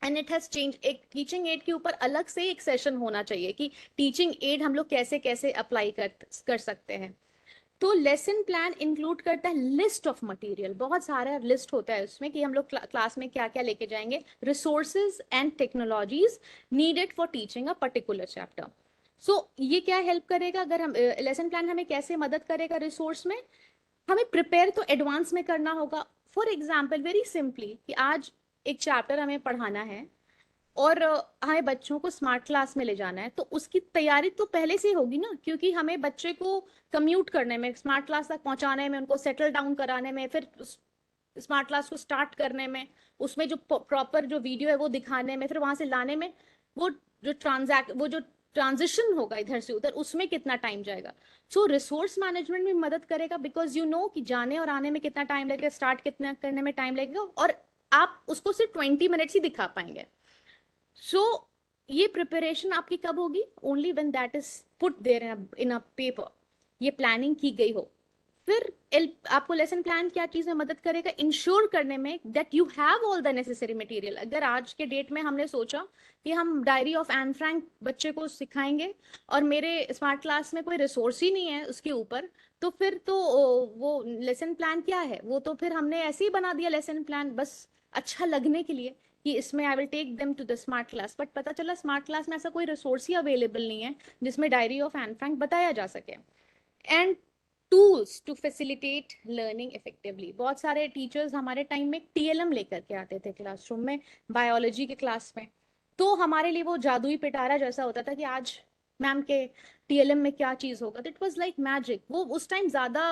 and it has change. एक टीचिंग एड के ऊपर अलग से एक सेशन होना चाहिए कि टीचिंग एड हम लोग कैसे कैसे अप्लाई कर सकते हैं। तो लेसन प्लान इंक्लूड करता है लिस्ट ऑफ मटेरियल, बहुत सारा लिस्ट होता है उसमें कि हम लोग क्लास में क्या क्या लेके जाएंगे, resources and technologies needed for teaching a particular chapter. So ये क्या हेल्प करेगा, अगर हम लेसन प्लान हमें कैसे मदद करेगा रिसोर्स में? हमें प्रिपेयर तो एडवांस में करना होगा। फॉर एग्जाम्पल वेरी सिंपली कि आज एक चैप्टर हमें पढ़ाना है और हमें बच्चों को स्मार्ट क्लास में ले जाना है, तो उसकी तैयारी तो पहले से होगी ना, क्योंकि हमें बच्चे को कम्यूट करने में, स्मार्ट क्लास तक पहुंचाने में, उनको सेटल डाउन कराने में, फिर स्मार्ट क्लास को स्टार्ट करने में, उसमें जो प्रॉपर जो वीडियो है वो दिखाने में, फिर वहां से लाने में, वो जो ट्रांजिशन होगा इधर से उधर, उसमें कितना टाइम जाएगा। सो रिसोर्स मैनेजमेंट में मदद करेगा बिकॉज यू नो कि जाने और आने में कितना टाइम लगेगा, स्टार्ट कितना करने में टाइम लगेगा, और आप उसको सिर्फ 20 मिनट्स ही दिखा पाएंगे। सो ये प्रिपरेशन आपकी कब होगी? Only when that is put there in a paper, ये प्लानिंग की गई हो। फिर आपको लेसन प्लान क्या चीज में मदद करेगा? इंश्योर करने में that you have all the necessary material. अगर आज के डेट में हमने सोचा कि हम डायरी ऑफ एन फ्रैंक बच्चे को सिखाएंगे और मेरे स्मार्ट क्लास में कोई रिसोर्स ही नहीं है उसके ऊपर, तो फिर तो वो लेसन प्लान क्या है? वो तो फिर हमने ऐसे ही बना दिया लेसन प्लान बस अच्छा लगने के लिए कि इसमें I will take them to the smart class, but पता चला स्मार्ट क्लास में ऐसा कोई रिसोर्स ही अवेलेबल नहीं है जिसमें डायरी ऑफ एन फ्रैंक बताया जा सके। And tools to facilitate learning effectively. बहुत सारे टीचर्स हमारे टाइम में टीएलएम लेकर के आते थे क्लासरूम में, बायोलॉजी के क्लास में, तो हमारे लिए वो जादुई पिटारा जैसा होता था कि आज मैम के टीएलएम में क्या चीज होगा। It was like magic. वो उस टाइम ज्यादा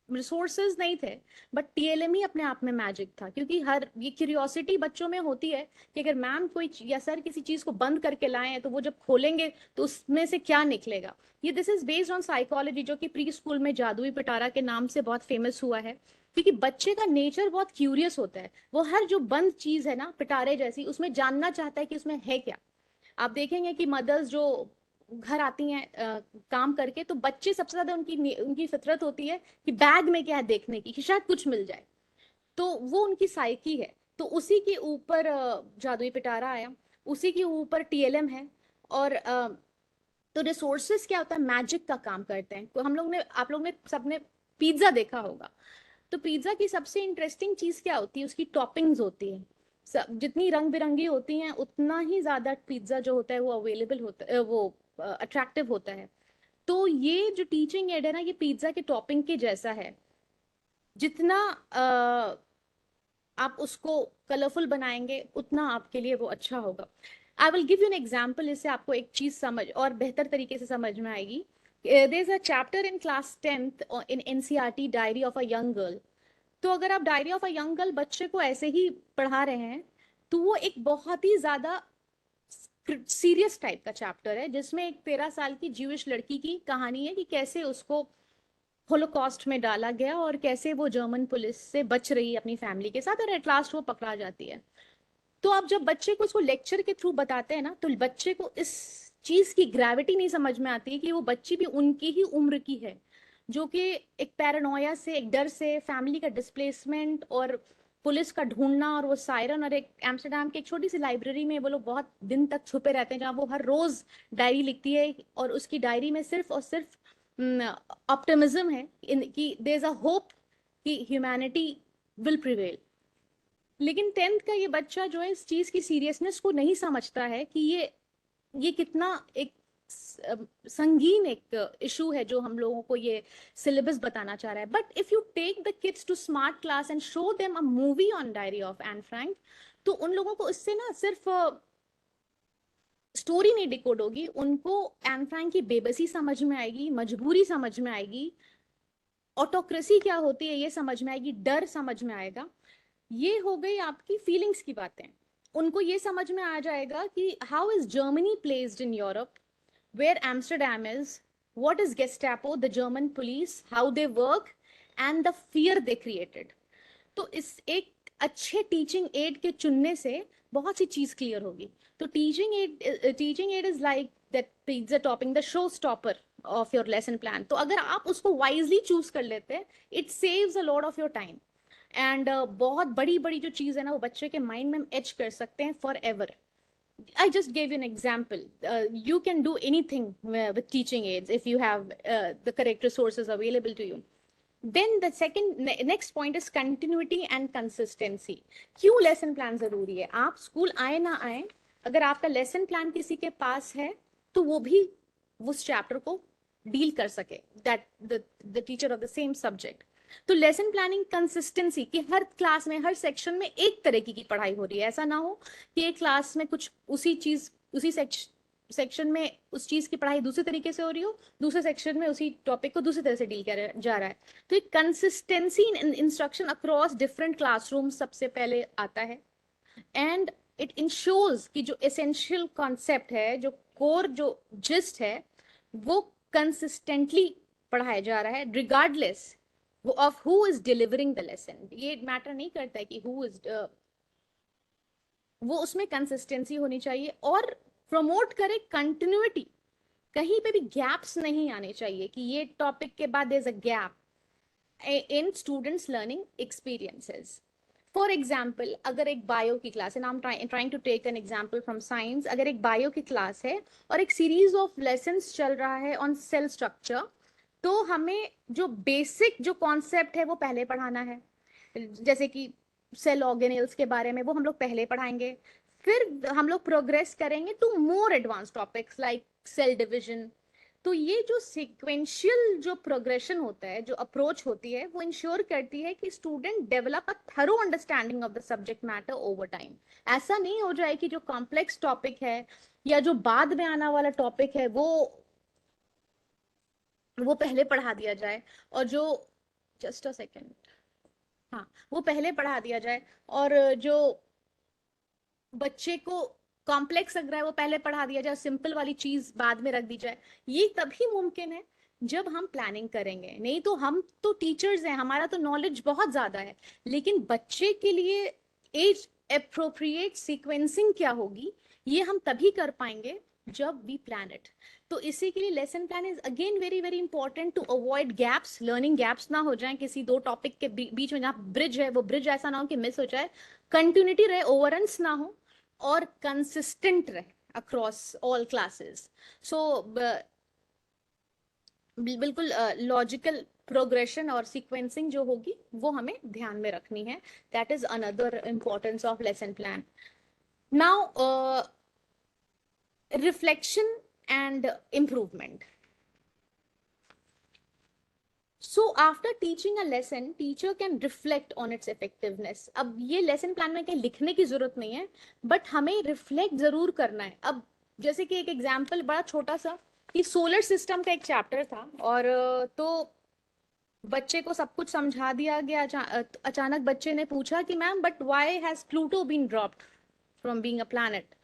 रिसोर्सेज नहीं थे, बट टीएलएम ही अपने आप में मैजिक था, क्योंकि हर ये क्यूरियोसिटी बच्चों में होती है कि अगर मैम कोई या सर किसी चीज को बंद करके लाए हैं तो वो जब खोलेंगे तो उसमें से क्या निकलेगा। ये this is based on psychology, जो कि प्री स्कूल में जादुई पिटारा के नाम से बहुत फेमस हुआ है, क्योंकि बच्चे का नेचर बहुत क्यूरियस होता है। वो हर जो बंद चीज है ना पिटारे जैसी, उसमें जानना चाहता है कि उसमें है क्या। आप देखेंगे कि मदर्स जो घर आती हैं काम करके, तो बच्चे सबसे ज्यादा उनकी उनकी फितरत होती है कि बैग में क्या है देखने की, कि शायद कुछ मिल जाए। तो वो उनकी साइकी है। तो उसी के ऊपर जादुई पिटारा आया, उसी के ऊपर टीएलएम है। और तो रिसोर्सेस क्या होता है? मैजिक का काम करते हैं। तो हम लोग ने, आप लोग ने सबने पिज्जा देखा होगा, तो पिज्जा की सबसे इंटरेस्टिंग चीज क्या होती है? उसकी टॉपिंग्स होती है। जितनी रंग बिरंगी होती हैं उतना ही ज्यादा पिज्जा जो होता है वो अवेलेबल होता है, वो अट्रैक्टिव होता है। तो ये जो टीचिंग एड है ना, ये पिज्जा के टॉपिंग के जैसा है। जितना आप उसको कलरफुल बनाएंगे उतना आपके लिए वो अच्छा होगा। I will give you an example, इससे आपको एक चीज समझ और बेहतर तरीके से समझ में आएगी। There is a chapter in class 10th in NCERT, diary of a young girl. तो अगर आप diary of a young girl बच्चे को ऐसे ही पढ़ा रहे हैं, तो वो एक बहुत ही ज्यादा सीरियस टाइप का चैप्टर है, जिसमें एक 13 साल की ज्यूइश लड़की की कहानी है कि कैसे उसको होलोकॉस्ट में डाला गया और कैसे वो जर्मन पुलिस से बच रही है अपनी फैमिली के साथ और एट लास्ट वो पकड़ा जाती है। तो आप जब बच्चे को इसको लेक्चर के थ्रू बताते हैं ना, तो बच्चे को इस चीज की ग्रेविटी नहीं समझ में आती है कि वो बच्ची भी उनकी ही उम्र की है, जो कि एक पैरानोया से, एक डर से, फैमिली का डिस्प्लेसमेंट और पुलिस का ढूंढना और वो सायरन, और एक एम्स्टर्डम की एक छोटी सी लाइब्रेरी में वो लोग बहुत दिन तक छुपे रहते हैं, जहाँ वो हर रोज डायरी लिखती है और उसकी डायरी में सिर्फ और सिर्फ ऑप्टिमिज्म है कि देयर इज अ होप कि ह्यूमैनिटी विल प्रिवेल। लेकिन 10th का ये बच्चा जो है इस चीज की सीरियसनेस को नहीं समझता है कि ये कितना एक संगीन एक इशू है जो हम लोगों को ये सिलेबस बताना चाह रहा है। But if you take the kids to smart class and show them a movie on diary of an Frank, तो उन लोगों को इससे ना सिर्फ स्टोरी नहीं डिकोड होगी, उनको एन फ्रैंक की बेबसी समझ में आएगी, मजबूरी समझ में आएगी, ऑटोक्रेसी क्या होती है ये समझ में आएगी, डर समझ में आएगा। ये हो गई आपकी फीलिंग्स की बातें। उनको ये समझ में आ जाएगा कि how is Germany placed in Europe, where Amsterdam is, what is Gestapo the German police, how they work and the fear they created. तो इस एक अच्छे टीचिंग एड के चुनने से बहुत सी चीज क्लियर होगी। तो teaching add is like that pizza topping the show stopper of your lesson plan. तो अगर आप उसको वाइजली चूज कर लेते हैं, it saves a lot of your time and बहुत बड़ी बड़ी जो चीज है ना वो बच्चे के माइंड में हम एच कर सकते हैं for ever. I just gave you an example. You can do anything with teaching aids if you have the correct resources available to you. Then the next point is continuity and consistency. क्यों lesson plan जरूरी है? आप school आए ना आए, अगर आपका lesson plan किसी के पास है तो वो भी उस चैप्टर को डील कर सके, that the teacher of the same subject. तो लेसन प्लानिंग कंसिस्टेंसी कि हर क्लास में हर सेक्शन में एक तरीके की पढ़ाई हो रही है, ऐसा ना हो कि एक क्लास में कुछ उसी सेक्शन में उस चीज की पढ़ाई दूसरे तरीके से हो रही हो, दूसरे सेक्शन में उसी टॉपिक को दूसरी तरह से डील किया जा रहा है। तो एक consistency in instruction across different classroom सबसे पहले आता है एंड इट इंश्योर्स कि जो एसेंशियल कॉन्सेप्ट है, जो कोर जो जिस्ट है, वो कंसिस्टेंटली पढ़ाया जा रहा है regardless of who is delivering the lesson. ये मैटर नहीं करता है कि हु इज, वो उसमें कंसिस्टेंसी होनी चाहिए और प्रमोट करे कंटिन्यूटी। कहीं पे भी गैप्स नहीं आने चाहिए कि ये टॉपिक के बाद there is a gap in students learning experiences. For example, अगर एक बायो की क्लास है, I am trying to take an example from science, अगर एक बायो की क्लास है और एक सीरीज ऑफ लेसन्स चल रहा है ऑन सेल स्ट्रक्चर, तो हमें जो बेसिक जो कॉन्सेप्ट है वो पहले पढ़ाना है, जैसे कि सेल ऑर्गेनेल्स के बारे में वो हम लोग पहले पढ़ाएंगे। फिर हम लोग प्रोग्रेस करेंगे to more advance topics like cell division. तो ये जो सिक्वेंशियल जो प्रोग्रेशन होता है, जो अप्रोच होती है, वो इंश्योर करती है कि student develop a thorough understanding of the subject matter over time. ऐसा नहीं हो जाए कि जो कॉम्प्लेक्स टॉपिक है या जो बाद में आने वाला टॉपिक है वो पहले पढ़ा दिया जाए, और जो जस्ट अ सेकेंड, हाँ, वो पहले पढ़ा दिया जाए और जो बच्चे को कॉम्प्लेक्स लग रहा है वो पहले पढ़ा दिया जाए, सिंपल वाली चीज बाद में रख दी जाए। ये तभी मुमकिन है जब हम प्लानिंग करेंगे। नहीं तो हम तो टीचर्स हैं, हमारा तो नॉलेज बहुत ज्यादा है, लेकिन बच्चे के लिए एज अप्रोप्रिएट सीक्वेंसिंग क्या होगी ये हम तभी कर पाएंगे जब वी प्लान इट। तो इसी के लिए lesson plan is again very very important to avoid gaps, learning gaps ना हो जाए किसी दो टॉपिक के बीच में। जहाँ ब्रिज है वो ब्रिज ऐसा ना हो कि मिस हो जाए, कंटिन्यूटी रहे, ओवररन्स ना हो, और कंसिस्टेंट रहे अक्रॉस ऑल क्लासेस। सो बिल्कुल लॉजिकल प्रोग्रेशन और सीक्वेंसिंग जो होगी वो हमें ध्यान में रखनी है। That is another importance of lesson plan. Now reflection and improvement. So after teaching a lesson, teacher can reflect on its effectiveness. अब ये lesson plan में कहीं लिखने की जरूरत नहीं है, बट हमें रिफ्लेक्ट जरूर करना है। अब जैसे कि एक एग्जाम्पल बड़ा छोटा सा, कि सोलर सिस्टम का एक चैप्टर था और तो बच्चे को सब कुछ समझा दिया गया। अचानक बच्चे ने पूछा कि ma'am but why has Pluto been dropped from being a planet.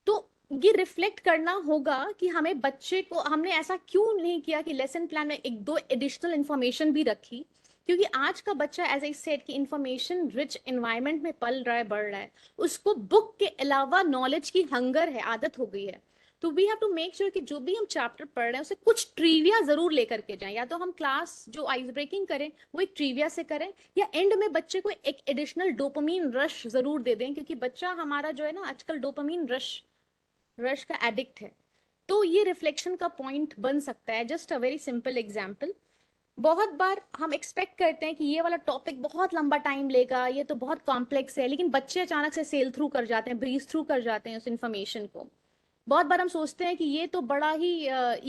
तो ये रिफ्लेक्ट करना होगा कि हमें बच्चे को, हमने ऐसा क्यों नहीं किया कि लेसन प्लान में एक दो एडिशनल इंफॉर्मेशन भी रखी, क्योंकि आज का बच्चा एज आई सेड कि इंफॉर्मेशन रिच एनवायरनमेंट में पल रहा है, बढ़ रहा है, उसको बुक के अलावा नॉलेज की हंगर है, आदत हो गई है। तो we have to make sure कि जो भी हम चैप्टर पढ़ रहे हैं उसे कुछ ट्रिविया जरूर लेकर के जाएं, या तो हम क्लास जो आइस ब्रेकिंग करें वो एक ट्रिविया से करें, या एंड में बच्चे को एक एडिशनल डोपामीन रश जरूर दे दें, क्योंकि बच्चा हमारा जो है ना आजकल डोपामीन रश रश का एडिक्ट है। तो ये रिफ्लेक्शन का पॉइंट बन सकता है। Just a very simple example, बहुत बार हम एक्सपेक्ट करते हैं कि ये वाला टॉपिक बहुत लंबा टाइम लेगा, ये तो बहुत कॉम्प्लेक्स है, लेकिन बच्चे अचानक से सेल थ्रू कर जाते हैं, ब्रीज थ्रू कर जाते हैं उस इंफॉर्मेशन को। बहुत बार हम सोचते हैं कि ये तो बड़ा ही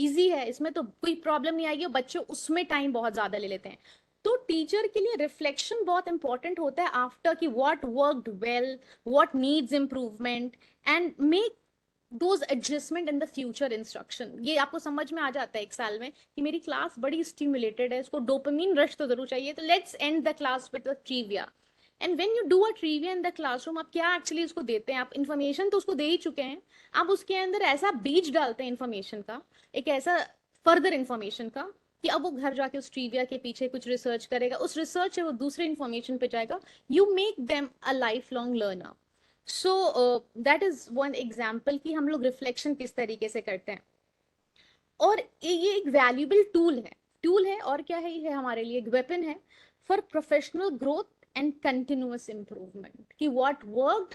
इजी है, इसमें तो कोई प्रॉब्लम नहीं आएगी, और बच्चे उसमें टाइम बहुत ज्यादा ले लेते हैं। तो टीचर के लिए रिफ्लेक्शन बहुत इंपॉर्टेंट होता है आफ्टर कि what worked well, what needs improvement, and make those adjustment in the future instruction. ये आपको समझ में आ जाता है एक साल में कि मेरी क्लास बड़ी स्टिमुलेटेड है, इसको डोपामिन रश तो जरूर चाहिए, तो let's end the class with a trivia. And when you do a trivia in the classroom, आप क्या एक्चुअली उसको देते हैं, आप इन्फॉर्मेशन तो उसको दे ही चुके हैं, आप उसके अंदर ऐसा बीज डालते हैं इन्फॉर्मेशन का, एक ऐसा फर्दर इन्फॉर्मेशन का, कि अब वो घर जाके उस ट्रिविया के पीछे कुछ रिसर्च करेगा, उस रिसर्च से वो दूसरे इन्फॉर्मेशन पे जाएगा। You make them a life long learner. So that is one example कि हम लोग रिफ्लेक्शन किस तरीके से करते हैं। और ये एक वैल्यूबल टूल है, और क्या है, ये हमारे लिए एक वेपन है for professional growth and continuous improvement, कि what worked,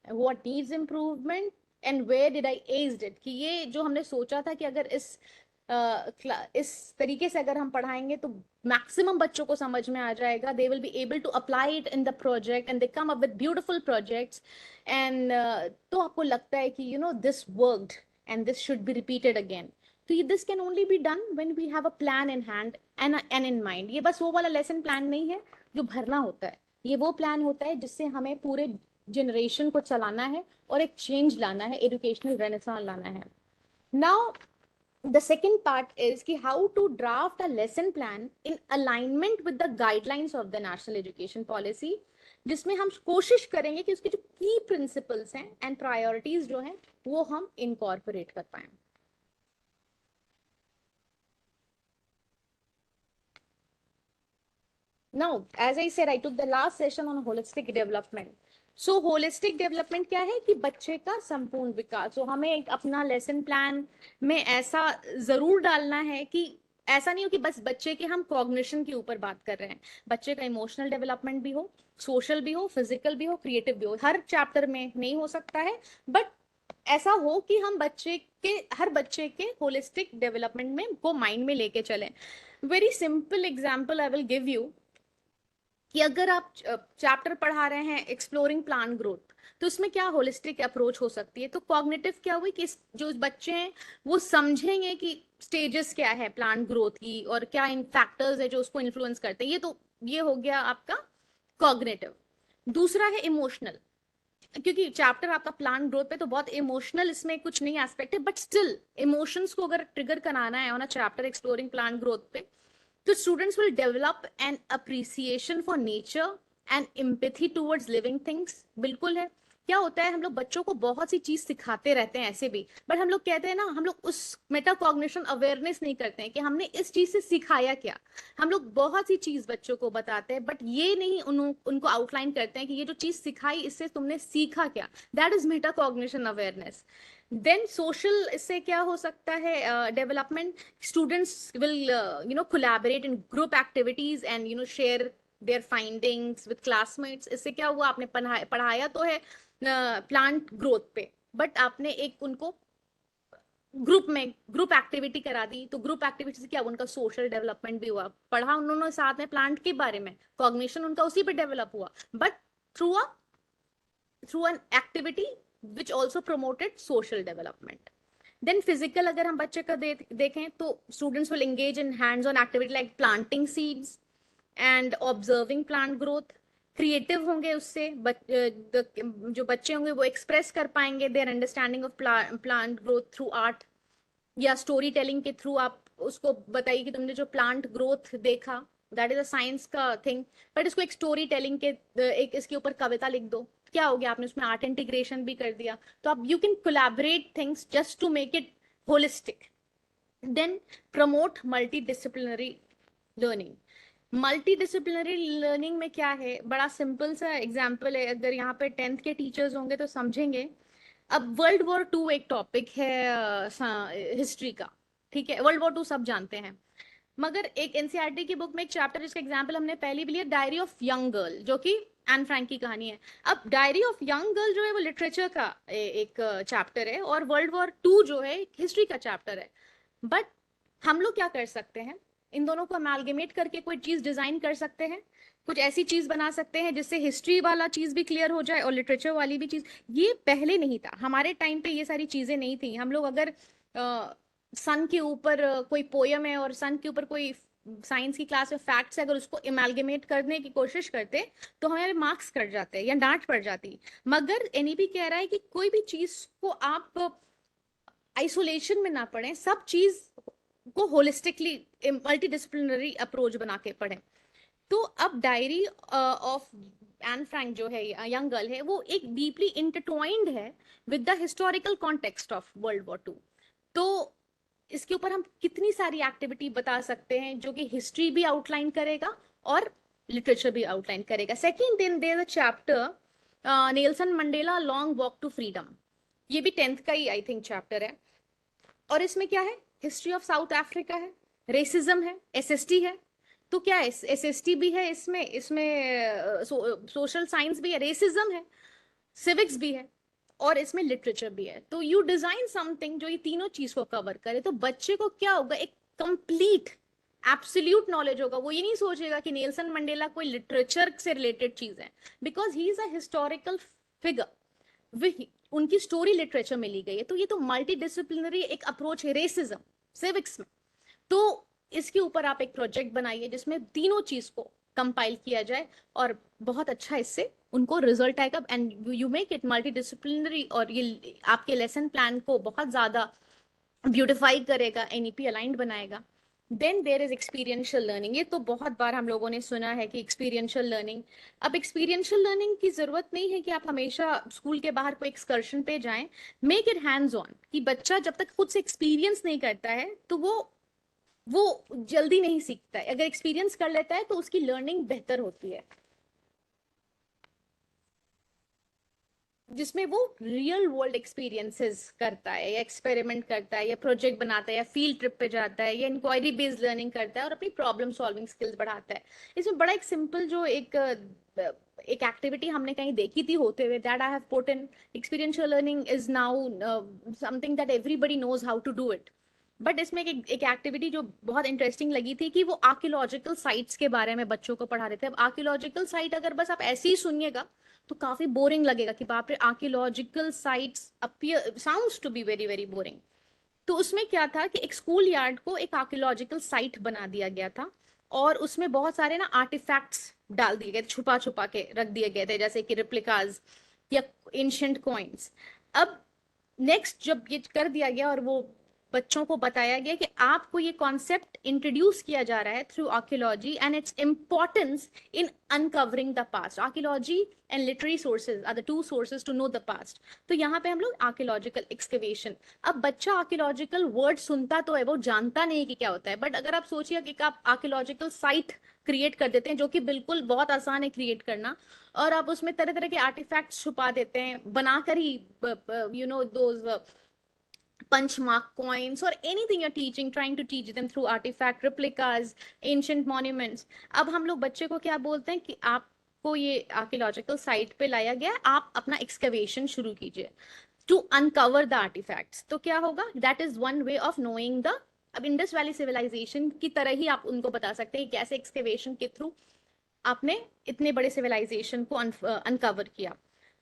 what needs improvement, and where did I aced it, कि ये जो हमने सोचा था कि अगर इस तरीके से अगर हम पढ़ाएंगे तो मैक्सिमम बच्चों को समझ में आ जाएगा, they will be able to apply it in the project and they come up with beautiful projects. And तो आपको लगता है कि this worked and this should be repeated again. तो ये this can only be done when we have a plan in hand and in mind. ये बस वो वाला लेसन प्लान नहीं है जो भरना होता है, ये वो प्लान होता है जिससे हमें पूरे जनरेशन को चलाना है और एक चेंज लाना है, एजुकेशनल रेनेसांस लाना है। Now the second part is ki how to draft a lesson plan in alignment with the guidelines of the national education policy, जिसमें हम कोशिश करेंगे कि उसके जो की प्रिंसिपल्स हैं एंड प्रायोरिटीज जो हैं वो हम इनकॉर्पोरेट कर पाए। Now, as I said, I took the last session on holistic development. So, holistic development क्या है कि बच्चे का संपूर्ण विकास। तो हमें एक अपना लेसन प्लान में ऐसा जरूर डालना है कि ऐसा नहीं हो कि बस बच्चे के हम कॉग्निशन के ऊपर बात कर रहे हैं, बच्चे का इमोशनल डेवलपमेंट भी हो, सोशल भी हो, फिजिकल भी हो, क्रिएटिव भी हो। हर चैप्टर में नहीं हो सकता है, बट ऐसा हो कि हम हर बच्चे के होलिस्टिक डेवलपमेंट में को माइंड में लेके चलें। Very simple example I will give you कि अगर आप चैप्टर पढ़ा रहे हैं एक्सप्लोरिंग प्लांट ग्रोथ, तो इसमें क्या होलिस्टिक अप्रोच हो सकती है। तो कॉग्निटिव क्या हुई कि जो बच्चे हैं वो समझेंगे कि स्टेजेस क्या है प्लांट ग्रोथ की और क्या इन फैक्टर्स है जो उसको इन्फ्लुएंस करते हैं। ये हो गया आपका कॉग्निटिव। दूसरा है इमोशनल, क्योंकि चैप्टर आपका प्लांट ग्रोथ पे तो बहुत इमोशनल, इसमें कुछ नहीं एस्पेक्ट है, बट स्टिल इमोशंस को अगर ट्रिगर कराना है on a chapter exploring plant growth पे, तो students will develop an appreciation for nature and empathy towards living things। बिल्कुल है। क्या होता है, हम लोग बच्चों को बहुत सी चीज सिखाते रहते हैं ऐसे भी, बट हम लोग कहते हैं ना, हम लोग उस मेटाकॉग्निशन अवेयरनेस नहीं करते हैं कि हमने इस चीज से सिखाया क्या। हम लोग बहुत सी चीज बच्चों को बताते हैं, बट ये नहीं उनको आउटलाइन करते हैं कि ये जो चीज सिखाई इससे तुमने सीखा क्या। That is metacognition awareness. Then social, इससे क्या हो सकता है development, students will collaborate in group activities and share their findings with classmates। इससे क्या हुआ, आपने पढ़ाया तो है प्लांट ग्रोथ पे, बट आपने एक उनको ग्रुप एक्टिविटी करा दी, तो ग्रुप एक्टिविटी से क्या हुआ, उनका सोशल डेवलपमेंट भी हुआ, पढ़ा उन्होंने साथ में प्लांट के बारे में, कॉग्निशन उनका उसी पे डेवलप हुआ, but through an activity which also promoted social development। देन फिजिकल अगर हम बच्चे का देखें तो students will engage in hands on activity like planting seeds and observing plant growth. Creative होंगे उससे जो बच्चे होंगे वो एक्सप्रेस कर पाएंगे their understanding of plant growth through art या स्टोरी टेलिंग के थ्रू। आप उसको बताइए कि तुमने जो प्लांट ग्रोथ देखा दैट इज अ साइंस का थिंग, बट इसको एक स्टोरी टेलिंग के एक इसके ऊपर कविता लिख दो, क्या हो गया, आपने उसमें आर्ट इंटीग्रेशन भी कर दिया। तो आप you can collaborate things just to make it holistic. Then promote multi disciplinary learning. Multi disciplinary learning में क्या है, बड़ा सिंपल सा एग्जाम्पल है, अगर यहाँ पे 10th के टीचर्स होंगे तो समझेंगे। अब वर्ल्ड वॉर 2 एक टॉपिक है हिस्ट्री का, ठीक है, वर्ल्ड वॉर 2 सब जानते हैं, मगर एक एनसीईआरटी की बुक में एक चैप्टर जिसका एग्जाम्पल हमने पहले भी लिया, डायरी ऑफ यंग गर्ल, जो कि एन फ्रैंक की कहानी है। अब डायरी ऑफ यंग गर्ल जो है वो लिटरेचर का एक चैप्टर है, और वर्ल्ड वॉर 2 जो है हिस्ट्री का चैप्टर है। बट हम लोग क्या कर सकते हैं, इन दोनों को अमेलगेमेट करके कोई चीज डिजाइन कर सकते हैं, कुछ ऐसी चीज बना सकते हैं जिससे हिस्ट्री वाला चीज भी क्लियर हो जाए और लिटरेचर वाली भी चीज। ये पहले नहीं था, हमारे टाइम पे ये सारी चीजें नहीं थी। हम लोग अगर सन के ऊपर कोई पोयम है और सन के ऊपर कोई साइंस की क्लास में फैक्ट्स है, अगर उसको इमेलगेमेट करने की कोशिश करते तो हमारे मार्क्स कट जाते या डांट पड़ जाती। मगर एनईपी कह रहा है कि कोई भी चीज को आप आइसोलेशन में ना पढ़ें, सब चीज को होलिस्टिकली मल्टी डिसिप्लिनरी अप्रोच बना के पढ़ें। तो अब डायरी ऑफ एन फ्रैंक जो है, यंग गर्ल है, वो एक डीपली इंटरट्वाइंड है with the historical context of world war 2। तो इसके ऊपर हम कितनी सारी एक्टिविटी बता सकते हैं जो कि हिस्ट्री भी आउटलाइन करेगा और लिटरेचर भी आउटलाइन करेगा। Second, then there a chapter Nelson Mandela long walk to freedom. ये भी 10th का ही आई थिंक चैप्टर है, और इसमें क्या है, हिस्ट्री ऑफ साउथ अफ्रीका है, रेसिज्म है, एसएसटी है। तो क्या है, एसएसटी भी है इसमें, सोशल साइंस भी है, रेसिज्म है, सिविक्स भी है, और इसमें लिटरेचर भी है। तो यू डिजाइन समथिंग जो ये तीनों चीज को कवर करे, तो बच्चे को क्या होगा, एक कंप्लीट एब्सोल्यूट नॉलेज होगा। वो ये नहीं सोचेगा कि नेल्सन मंडेला कोई लिटरेचर से रिलेटेड चीज है, because he is a historical figure, वही उनकी स्टोरी लिटरेचर में ली गई है। तो ये तो मल्टी डिसिप्लिनरी एक अप्रोच है रेसिज्म सिविक्स में। तो इसके ऊपर आप एक प्रोजेक्ट बनाइए जिसमें तीनों चीज को कंपाइल किया जाए, और बहुत अच्छा इससे उनको रिजल्ट आएगा, and you make it multi disciplinary, और ये आपके लेसन प्लान को बहुत ज्यादा ब्यूटिफाई करेगा, एनईपी अलाइंड बनाएगा। Then there is experiential learning. ये तो बहुत बार हम लोगों ने सुना है कि एक्सपीरियंशियल लर्निंग। अब एक्सपीरियंशियल लर्निंग की जरूरत नहीं है कि आप हमेशा स्कूल के बाहर कोई एक्सकर्शन पे जाएं। मेक इट हैंड्स ऑन, कि बच्चा जब तक खुद से एक्सपीरियंस नहीं करता है तो वो जल्दी नहीं सीखता है। अगर एक्सपीरियंस कर लेता है तो उसकी लर्निंग बेहतर होती है, जिसमें वो रियल वर्ल्ड एक्सपीरियंसेस करता है, या एक्सपेरिमेंट करता है, या प्रोजेक्ट बनाता है, या फील्ड ट्रिप पे जाता है, या इंक्वायरी बेस्ड लर्निंग करता है, और अपनी प्रॉब्लम सॉल्विंग स्किल्स बढ़ाता है। इसमें बड़ा एक सिंपल जो एक एक्टिविटी हमने कहीं देखी थी होते हुए, that I have put in. Experiential learning is now something that everybody knows how to do it. But इसमें एक एक्टिविटी जो बहुत इंटरेस्टिंग लगी थी कि वो आर्कियोलॉजिकल साइट्स के बारे में बच्चों को पढ़ा रहे थे। अब आर्कियोलॉजिकल साइट अगर बस आप ऐसे ही सुनिएगा तो काफी बोरिंग लगेगा कि बाप रे, archaeological sites appear sounds to be very very boring. तो उसमें क्या था कि एक स्कूल यार्ड को एक आर्कियोलॉजिकल साइट बना दिया गया था, और उसमें बहुत सारे ना आर्टिफैक्ट्स डाल दिए गए, छुपा छुपा के रख दिए गए थे, जैसे कि रिप्लिकाज या एंशियंट कॉइन्स। अब नेक्स्ट जब ये कर दिया गया और वो बच्चों को बताया गया कि आपको ये कॉन्सेप्ट इंट्रोड्यूस किया जा रहा है through archaeology and its importance in uncovering the past. Archaeology and literary sources are the two sources to know the past. तो यहाँ पे हम लोग आर्कियोलॉजिकल एक्सकवेशन। अब बच्चा आर्कियोलॉजिकल वर्ड सुनता तो है, वो जानता नहीं कि क्या होता है। बट अगर आप सोचिए कि आप आर्कियोलॉजिकल साइट क्रिएट कर देते हैं, जो कि बिल्कुल बहुत आसान है क्रिएट करना, और आप उसमें तरह तरह के आर्टिफैक्ट्स छुपा देते हैं बनाकर ही, you know those punch mark coins or anything you're teaching, trying to teach them through artifact replicas, ancient monuments। अब हम लोग बच्चे को क्या बोलते हैं कि आपको ये आर्कियोलॉजिकल साइट पे लाया गया, आप अपना एक्सकवेशन शुरू कीजिए टू अनकवर द आर्टिफैक्ट्स। तो क्या होगा, that is one way of knowing the. अब इंडस वैली सिविलाइजेशन की तरह ही आप उनको बता सकते हैं कैसे एक्सकवेशन के थ्रू आपने इतने बड़े सिविलाइजेशन को अनकवर किया।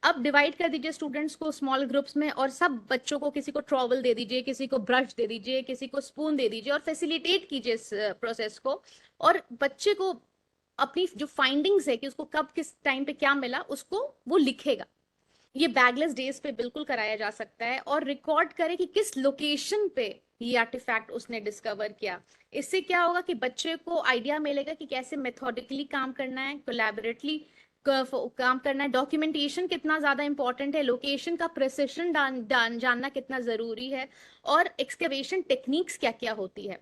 अब डिवाइड कर दीजिए स्टूडेंट्स को स्मॉल ग्रुप्स में, और सब बच्चों को, किसी को ट्रॉवल दे दीजिए, किसी को ब्रश दे दीजिए, किसी को स्पून दे दीजिए, और फैसिलिटेट कीजिए इस प्रोसेस को। और बच्चे को अपनी जो फाइंडिंग्स है कि उसको कब किस टाइम पे क्या मिला, उसको वो लिखेगा। ये बैगलेस डेज पे बिल्कुल कराया जा सकता है, और रिकॉर्ड करे कि किस लोकेशन पे ये आर्टिफैक्ट उसने डिस्कवर किया, इससे क्या होगा कि बच्चे को आइडिया मिलेगा कि कैसे मेथोडिकली काम करना है, कोलैबोरेटली काम करना है, डॉक्यूमेंटेशन कितना ज्यादा इंपॉर्टेंट है, लोकेशन का प्रिसिशन जानना कितना जरूरी है, और एक्सकवेशन टेक्निक्स क्या क्या होती है।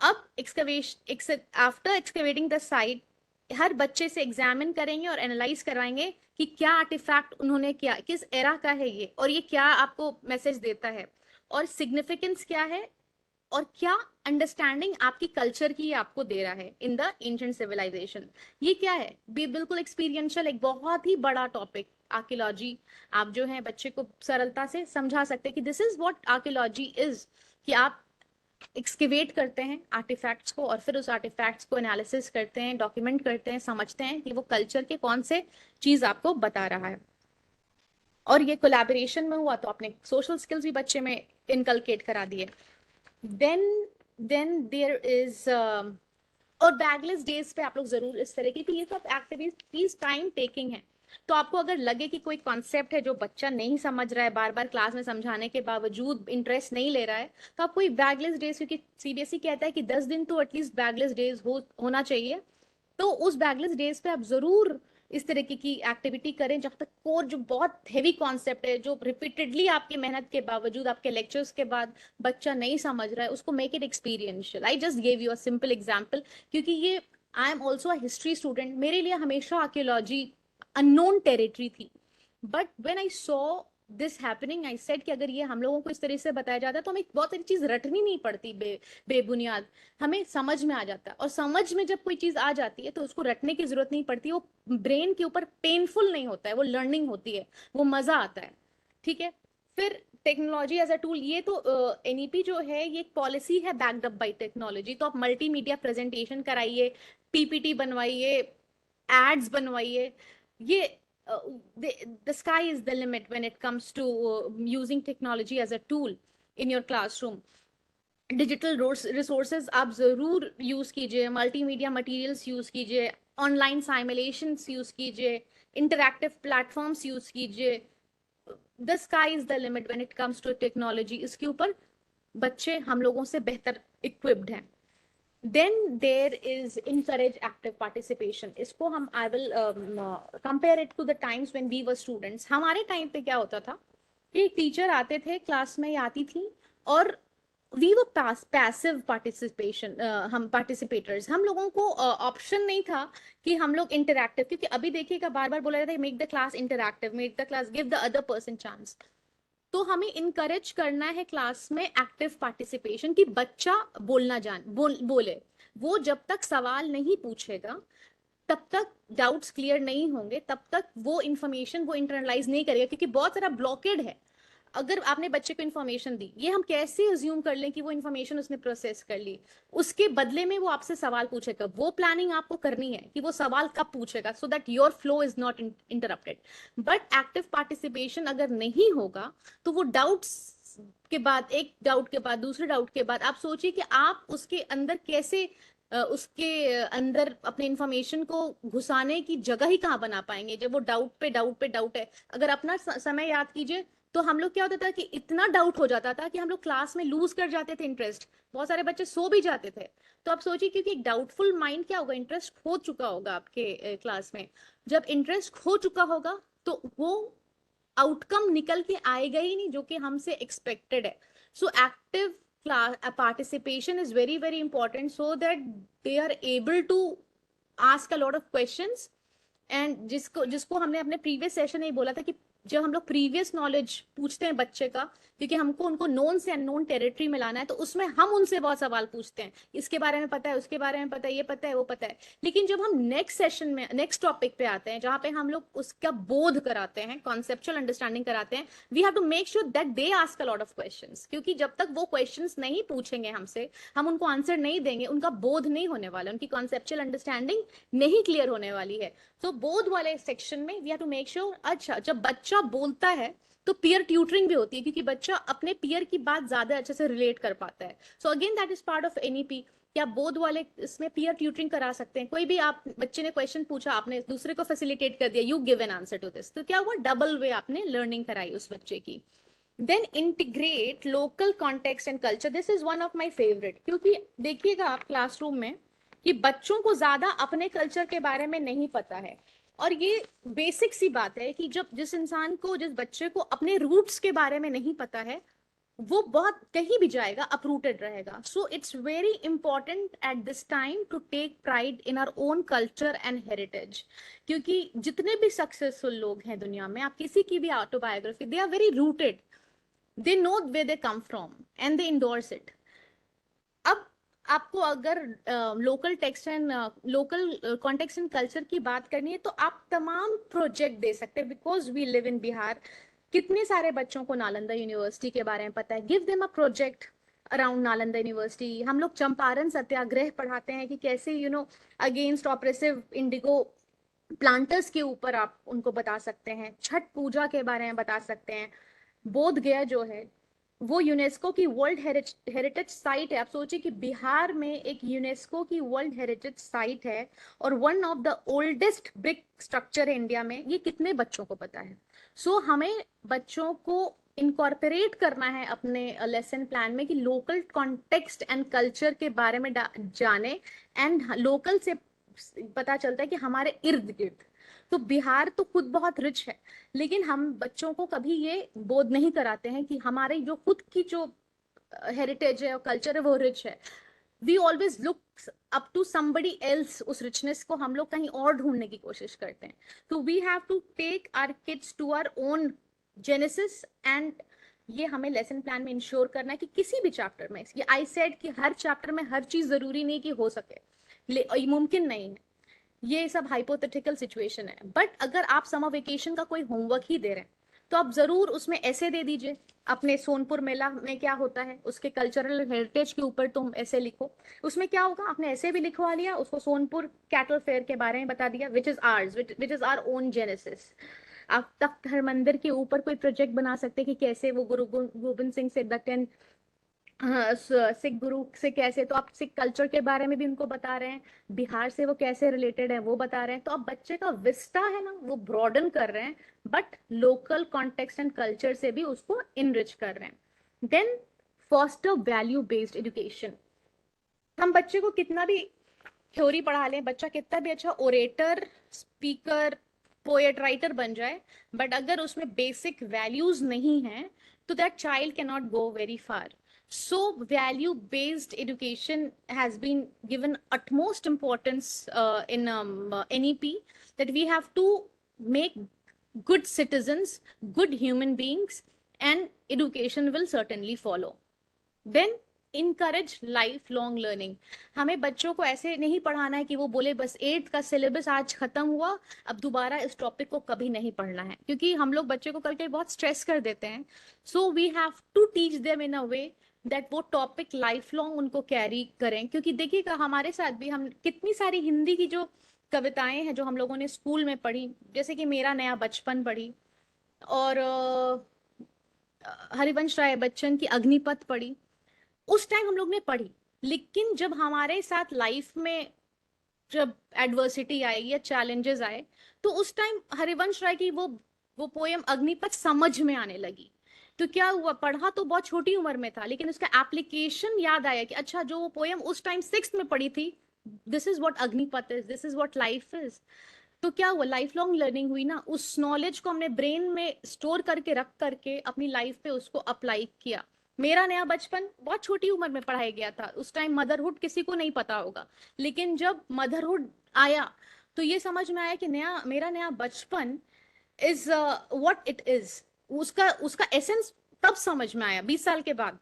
अब excavation after excavating the site, हर बच्चे से एग्जामिन करेंगे और एनालाइज करवाएंगे कि क्या आर्टिफैक्ट उन्होंने किया, किस एरा का है ये, और ये क्या आपको मैसेज देता है, और सिग्निफिकेंस क्या है, और क्या अंडरस्टैंडिंग आपकी कल्चर की आपको दे रहा है इन द एंशिएंट सिविलाइजेशन। ये क्या है, बिल्कुल एक्सपीरियंशियल, एक बहुत ही बड़ा टॉपिक आर्कियोलॉजी। आप जो है बच्चे को सरलता से समझा सकते हैं कि this is what archaeology is, कि आप एक्सकेवेट करते हैं आर्टिफैक्ट्स को और फिर उस आर्टिफैक्ट्स को एनालिसिस करते हैं, डॉक्यूमेंट करते हैं, समझते हैं कि वो कल्चर के कौन से चीज आपको बता रहा है। और ये कोलैबोरेशन में हुआ तो आपने सोशल स्किल्स भी बच्चे में इनकलकेट करा दिए। देन देयर इज और बैगलेस डेज पे आप लोग जरूर इस तरह की, कि ये सब एक्टिविटीज टाइम टेकिंग है। तो आपको अगर लगे कि कोई कॉन्सेप्ट है जो बच्चा नहीं समझ रहा है, बार बार क्लास में समझाने के बावजूद इंटरेस्ट नहीं ले रहा है, तो आप कोई बैगलेस डेज, क्योंकि सीबीएसई कहता है कि 10 दिन तो एटलीस्ट बैगलेस डेज होना चाहिए, तो उस बैगलेस डेज पे आप जरूर इस तरीके की एक्टिविटी करें जब तक कोर जो बहुत हेवी कॉन्सेप्ट है, जो रिपीटेडली आपकी मेहनत के बावजूद, आपके लेक्चर्स के बाद बच्चा नहीं समझ रहा है, उसको make it experiential. I just gave you a simple example, क्योंकि ये I am also a history student, मेरे लिए हमेशा आर्कियोलॉजी अननोन टेरिटरी थी। But when I saw this happening, I said कि अगर ये हम लोगों को इस तरीके से बताया जाता है तो हमें बहुत सारी चीज रटनी नहीं पड़ती बेबुनियाद, हमें समझ में आ जाता है। और समझ में जब कोई चीज आ जाती है तो उसको रटने की जरूरत नहीं पड़ती, वो ब्रेन के ऊपर पेनफुल नहीं होता है, वो लर्निंग होती है, वो मजा आता है। ठीक है। फिर टेक्नोलॉजी एज अ टूल, ये तो एनईपी जो है ये एक पॉलिसी है बैक्ड अप बाय टेक्नोलॉजी। तो आप मल्टीमीडिया प्रेजेंटेशन कराइए, पीपीटी बनवाइए, एड्स बनवाइए, ये the sky is the limit when it comes to using technology as a tool in your classroom। Digital resources आप जरूर यूज कीजिए, मल्टीमीडिया मटेरियल्स यूज कीजिए, ऑनलाइन साइमुलेशंस यूज कीजिए, इंटरैक्टिव प्लेटफॉर्म्स यूज कीजिए। The sky is the limit when it comes to technology. इसके ऊपर बच्चे हम लोगों से बेहतर इक्विप्ड हैं। then there is encourage active participation। इसको हम I will compare it to the times when we were students। हमारे टाइम पे क्या होता था कि टीचर आते थे क्लास में, आती थी, और वी वो पैसिव पार्टिसिपेशन, हम पार्टिसिपेटर्स, हम लोगों को ऑप्शन नहीं था कि हम लोग इंटरैक्टिव, क्योंकि अभी देखिएगा बार बार बोला जाता है make the class interactive, make the class, give the other person chance. तो हमें इनकरेज करना है क्लास में एक्टिव पार्टिसिपेशन, कि बच्चा बोलना बोले। वो जब तक सवाल नहीं पूछेगा, तब तक डाउट्स क्लियर नहीं होंगे, तब तक वो इंफॉर्मेशन वो इंटरनलाइज नहीं करेगा, क्योंकि बहुत सारा ब्लॉकेड है। अगर आपने बच्चे को इन्फॉर्मेशन दी, ये हम कैसे अज्यूम कर लें कि वो इन्फॉर्मेशन उसने प्रोसेस कर ली, उसके बदले में वो आपसे सवाल पूछेगा, वो प्लानिंग आपको करनी है कि वो सवाल कब पूछेगा, so that your flow is not interrupted. But active participation अगर नहीं होगा तो वो डाउट्स के बाद, एक डाउट के बाद दूसरे डाउट के बाद, आप सोचिए कि आप उसके अंदर कैसे उसके अंदर अपने इंफॉर्मेशन को घुसाने की जगह ही कहाँ बना पाएंगे, जब वो डाउट पे डाउट पे डाउट है। अगर अपना समय याद कीजिए तो हम लोग क्या होता था कि इतना डाउट हो जाता था कि हम लोग क्लास में लूज कर जाते थे इंटरेस्ट, बहुत सारे बच्चे सो भी जाते थे। तो आप सोचिए, क्योंकि एक डाउटफुल माइंड क्या होगा, इंटरेस्ट खो चुका होगा आपके क्लास में। जब इंटरेस्ट खो चुका होगा तो वो आउटकम निकल के आएगा ही नहीं जो कि हमसे एक्सपेक्टेड है। So active class participation is very very important, so that they are able to ask a lot of questions। And जिसको जिसको हमने अपने प्रीवियस सेशन में बोला था कि जब हम लोग प्रीवियस नॉलेज पूछते हैं बच्चे का, क्योंकि हमको उनको नोन से अननोन टेरिटरी में लाना है, तो उसमें हम उनसे बहुत सवाल पूछते हैं, इसके बारे में पता है, उसके बारे में पता है, ये पता है, वो पता है। लेकिन जब हम नेक्स्ट सेशन में नेक्स्ट टॉपिक पे आते हैं, जहाँ पे हम लोग उसका बोध कराते हैं, कॉन्सेप्चुअल अंडरस्टैंडिंग कराते हैं, we have to make sure that they ask a lot of questions. क्योंकि जब तक वो क्वेश्चंस नहीं पूछेंगे हमसे, हम उनको आंसर नहीं देंगे, उनका बोध नहीं होने वाला, उनकी कॉन्सेप्चुअल अंडरस्टैंडिंग नहीं क्लियर होने वाली है। तो बोध वाले सेक्शन में we have to make sure, अच्छा जब बच्चा बोलता है तो पीयर ट्यूटरिंग भी होती है, क्योंकि बच्चा अपने पीयर की बात ज्यादा अच्छे से रिलेट कर पाता है। So again that is part of NEP. क्या बोध वाले इसमें पीयर ट्यूटरिंग करा सकते हैं, कोई भी आप बच्चे ने क्वेश्चन पूछा, आपने दूसरे को फैसिलिटेट कर दिया, you give an answer to this, तो क्या हुआ, डबल वे आपने लर्निंग कराई उस बच्चे की। Then integrate local context and culture, this is one of my favourite, क्योंकि देखिएगा आप क्लासरूम में कि बच्चों को ज्यादा अपने कल्चर के बारे में नहीं पता है। और ये बेसिक सी बात है कि जब जिस इंसान को, जिस बच्चे को अपने रूट्स के बारे में नहीं पता है, वो बहुत कहीं भी जाएगा अपरूटेड रहेगा। So it's very important at this time to take pride in our own culture and heritage, क्योंकि जितने भी सक्सेसफुल लोग हैं दुनिया में, आप किसी की भी autobiography, they are very rooted, they know where they come from and they endorse it. अब आपको अगर local text and local context and culture की बात करनी है, तो आप तमाम प्रोजेक्ट दे सकते हैं, because we live in Bihar. कितने सारे बच्चों को नालंदा यूनिवर्सिटी के बारे में पता है, give them a project around Nalanda university. हम लोग चंपारण सत्याग्रह पढ़ाते हैं कि कैसे अगेंस्ट ऑपरेसिव इंडिगो प्लांटर्स के ऊपर आप उनको बता सकते हैं, छठ पूजा के बारे में बता सकते हैं। बोध गया जो है वो यूनेस्को की वर्ल्ड हेरिटेज साइट है। आप सोचिए कि बिहार में एक यूनेस्को की वर्ल्ड हेरिटेज साइट है और one of the oldest brick structure है इंडिया में। ये कितने बच्चों को पता है? सो हमें बच्चों को इनकॉर्पोरेट करना है अपने लेसन प्लान में कि लोकल कॉन्टेक्स्ट एंड कल्चर के बारे में जाने। एंड लोकल से पता चलता है कि हमारे इर्द गिर्द, तो बिहार तो खुद बहुत रिच है, लेकिन हम बच्चों को कभी ये बोध नहीं कराते हैं कि हमारे जो खुद की जो हेरिटेज है और कल्चर है वो रिच है। We always look up to somebody else, उस रिचनेस को हम लोग कहीं और ढूंढने की कोशिश करते हैं। तो we have to take our kids to our own genesis. And ये हमें लेसन प्लान में इंश्योर करना है कि किसी भी चैप्टर में, ये आई सेड कि हर चैप्टर में हर चीज जरूरी नहीं कि हो सके, मुमकिन नहीं है, ये सब हाइपोथेटिकल सिचुएशन है। बट अगर आप समर वेकेशन का कोई होमवर्क ही दे रहे हैं, तो आप जरूर उसमें ऐसे दे दीजिए, अपने सोनपुर मेला में क्या होता है उसके कल्चरल हेरिटेज के ऊपर तुम ऐसे लिखो। उसमें क्या होगा, आपने ऐसे भी लिखवा लिया, उसको सोनपुर कैटल फेयर के बारे में बता दिया, which is ours, which is our own genesis. आप तख्त हरमंदिर के ऊपर कोई प्रोजेक्ट बना सकते हैं कि कैसे वो गुरु गोविंद सिंह से दक्कन, हाँ, सिख गुरु से कैसे, तो आप सिख कल्चर के बारे में भी उनको बता रहे हैं, बिहार से वो कैसे रिलेटेड है वो बता रहे हैं। तो अब बच्चे का विस्टा है ना वो ब्रॉडन कर रहे हैं, but local context and culture से भी उसको इनरिच कर रहे हैं। Then foster value based education. हम बच्चे को कितना भी थ्योरी पढ़ा लें, बच्चा कितना भी अच्छा ओरेटर, स्पीकर, पोएट, राइटर बन जाए, बट अगर उसमें बेसिक वैल्यूज नहीं है, तो that child can not go very far. So value-based education has been given utmost importance in NEP, that we have to make good citizens, good human beings, and education will certainly follow. Then encourage life long learning. हमें बच्चों को ऐसे नहीं पढ़ाना है कि वो बोले बस 8th का सिलेबस आज खत्म हुआ, अब दोबारा इस टॉपिक को कभी नहीं पढ़ना है, क्योंकि हम लोग बच्चे को कभी कभी बहुत स्ट्रेस कर देते हैं। So we have to teach them in a way that वो टॉपिक लाइफ लॉन्ग उनको कैरी करें। क्योंकि देखिएगा हमारे साथ भी, हम कितनी सारी हिंदी की जो कविताएं हैं जो हम लोगों ने स्कूल में पढ़ी, जैसे कि मेरा नया बचपन पढ़ी, और हरिवंश राय बच्चन की अग्निपथ पढ़ी, उस टाइम हम लोग ने पढ़ी। लेकिन जब हमारे साथ लाइफ में जब एडवर्सिटी आई या चैलेंजेस आए, तो उस टाइम हरिवंश राय की वो पोएम अग्निपथ समझ में आने लगी। तो क्या हुआ, पढ़ा तो बहुत छोटी उम्र में था, लेकिन उसका एप्लीकेशन याद आया कि अच्छा जो वो पोएम उस टाइम 6th में पढ़ी थी, this is what Agnipath is, this is what life is. तो क्या हुआ, लाइफ लॉन्ग लर्निंग हुई ना, उस नॉलेज को हमने ब्रेन में स्टोर करके रख करके अपनी लाइफ पे उसको अप्लाई किया। मेरा नया बचपन बहुत छोटी उम्र में पढ़ाया गया था, उस टाइम मदरहुड किसी को नहीं पता होगा, लेकिन जब मदरहुड आया तो ये समझ में आया कि मेरा नया बचपन इज व्हाट इट इज। उसका उसका एसेंस तब समझ में आया 20 साल के बाद।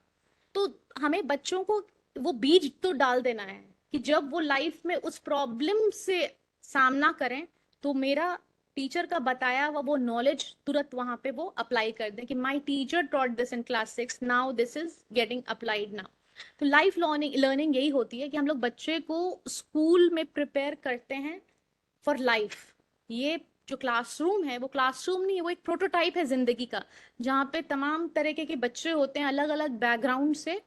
तो हमें बच्चों को वो बीज तो डाल देना है कि जब वो लाइफ में उस प्रॉब्लम से सामना करें, तो मेरा टीचर का बताया वो नॉलेज तुरंत वहां पे वो अप्लाई कर दें कि my teacher taught this in class 6, now this is getting applied now. तो लाइफ लर्निंग यही होती है कि हम लोग बच्चे को स्कूल में प्रिपेयर करते हैं फॉर लाइफ। ये जो क्लासरूम है वो क्लासरूम नहीं है, वो एक प्रोटोटाइप है जिंदगी का, जहाँ पे तमाम तरीके के बच्चे होते हैं अलग अलग बैकग्राउंड से।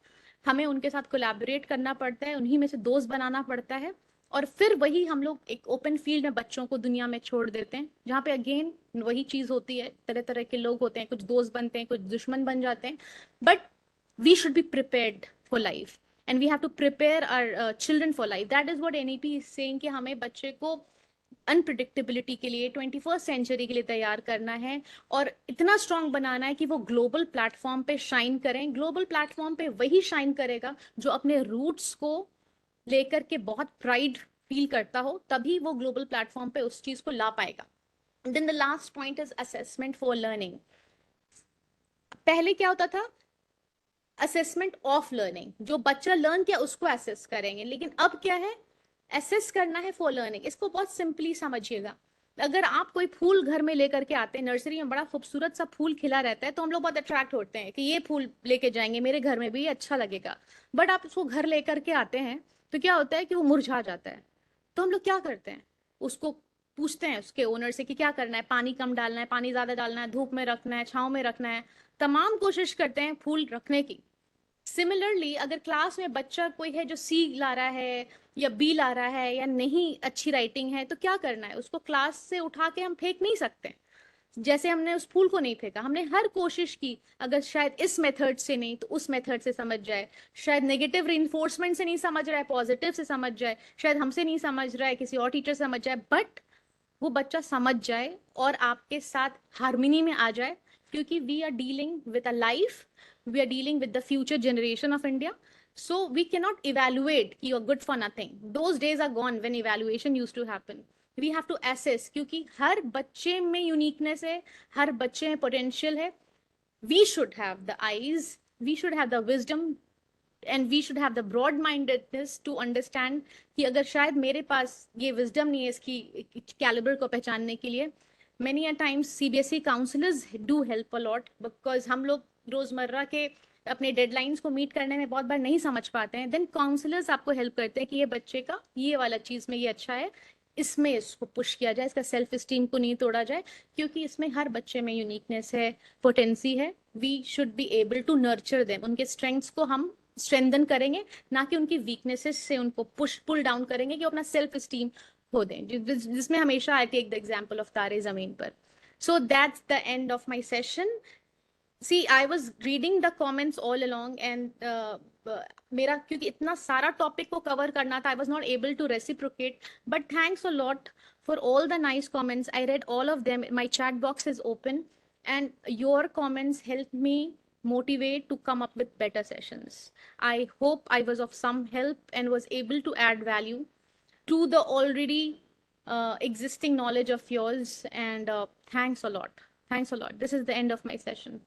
हमें उनके साथ कोलैबोरेट करना पड़ता है, उन्हीं में से दोस्त बनाना पड़ता है, और फिर वही हम लोग एक ओपन फील्ड में बच्चों को दुनिया में छोड़ देते हैं, जहाँ पे अगेन वही चीज होती है, तरह तरह के लोग होते हैं, कुछ दोस्त बनते हैं, कुछ दुश्मन बन जाते हैं. But we should be prepared for life and we have to prepare our children for life. That is what NEP is saying कि हमें बच्चे को अनप्रिडिक्टेबिलिटी के लिए, 21st सेंचुरी के लिए तैयार करना है और इतना स्ट्रांग बनाना है कि वो ग्लोबल प्लेटफॉर्म पे शाइन करें. ग्लोबल प्लेटफॉर्म पे वही शाइन करेगा जो अपने रूट्स को लेकर के बहुत प्राइड फील करता हो, तभी वो ग्लोबल प्लेटफॉर्म पे उस चीज को ला पाएगा. Then the last point is assessment for learning. पहले क्या होता था, असेसमेंट ऑफ लर्निंग, जो बच्चा लर्न किया उसको असेस करेंगे, लेकिन अब क्या है, असेस करना है फॉर लर्निंग. इसको बहुत सिंपली समझिएगा. अगर आप कोई फूल घर में लेकर के आते हैं, नर्सरी में बड़ा खूबसूरत सा फूल खिला रहता है, तो हम लोग बहुत अट्रैक्ट होते हैं कि ये फूल लेके जाएंगे मेरे घर में भी, ये अच्छा लगेगा. बट आप उसको घर लेकर के आते हैं तो क्या होता है कि वो मुरझा जाता है. तो हम लोग क्या करते हैं, उसको पूछते हैं उसके ओनर से कि क्या करना है, पानी कम डालना है, पानी ज्यादा डालना है, धूप में रखना है, छांव में रखना है, तमाम कोशिश करते हैं फूल रखने की. सिमिलरली अगर क्लास में बच्चा कोई है जो सी ला रहा है या बी ला रहा है या नहीं अच्छी राइटिंग है, तो क्या करना है, उसको क्लास से उठा के हम फेंक नहीं सकते. जैसे हमने उस फूल को नहीं फेंका, हमने हर कोशिश की, अगर शायद इस मेथड से नहीं तो उस मेथड से समझ जाए, शायद नेगेटिव रिइंफोर्समेंट से नहीं समझ रहा है, पॉजिटिव से समझ जाए, शायद हमसे नहीं समझ रहा है, किसी और टीचर से समझ जाए, बट वो बच्चा समझ जाए और आपके साथ हार्मनी में आ जाए. क्योंकि we are dealing with a life, we are dealing with the future generation of India. So we cannot evaluate कि you're good for nothing. Those days are gone when evaluation used to happen. We have to assess क्योंकि हर बच्चे में uniqueness है, हर बच्चे में potential है. We should have the eyes, we should have the wisdom and we should have the broad mindedness to understand कि अगर शायद मेरे पास ये wisdom नहीं है इसकी caliber को पहचानने के लिए. Many a times CBSE counselors do help a lot because हम लोग रोजमर्रा के अपने डेडलाइंस को मीट करने में बहुत बार नहीं समझ पाते हैं. देन काउंसलर्स आपको हेल्प करते हैं कि ये बच्चे का ये वाला चीज में ये अच्छा है, इसमें इसको पुश किया जाए, इसका सेल्फ स्टीम को नहीं तोड़ा जाए, क्योंकि इसमें हर बच्चे में यूनिकनेस है, पोटेंसी है. We should be able to nurture them. उनके स्ट्रेंथ्स को हम स्ट्रेंथन करेंगे, ना कि उनकी वीकनेसेस से उनको पुश पुल डाउन करेंगे कि अपना सेल्फ स्टीम खो दें, जिसमें हमेशा I take the example of Taare Zameen पर. So that's the end of my session. See, I was reading the comments all along and मेरा क्योंकि इतना सारा टॉपिक को कवर करना था, I was not able to reciprocate. But thanks a lot for all the nice comments. I read all of them. My chat box is open, and your comments helped me motivate to come up with better sessions. I hope I was of some help and was able to add value to the already existing knowledge of yours. And thanks a lot. Thanks a lot. This is the end of my session.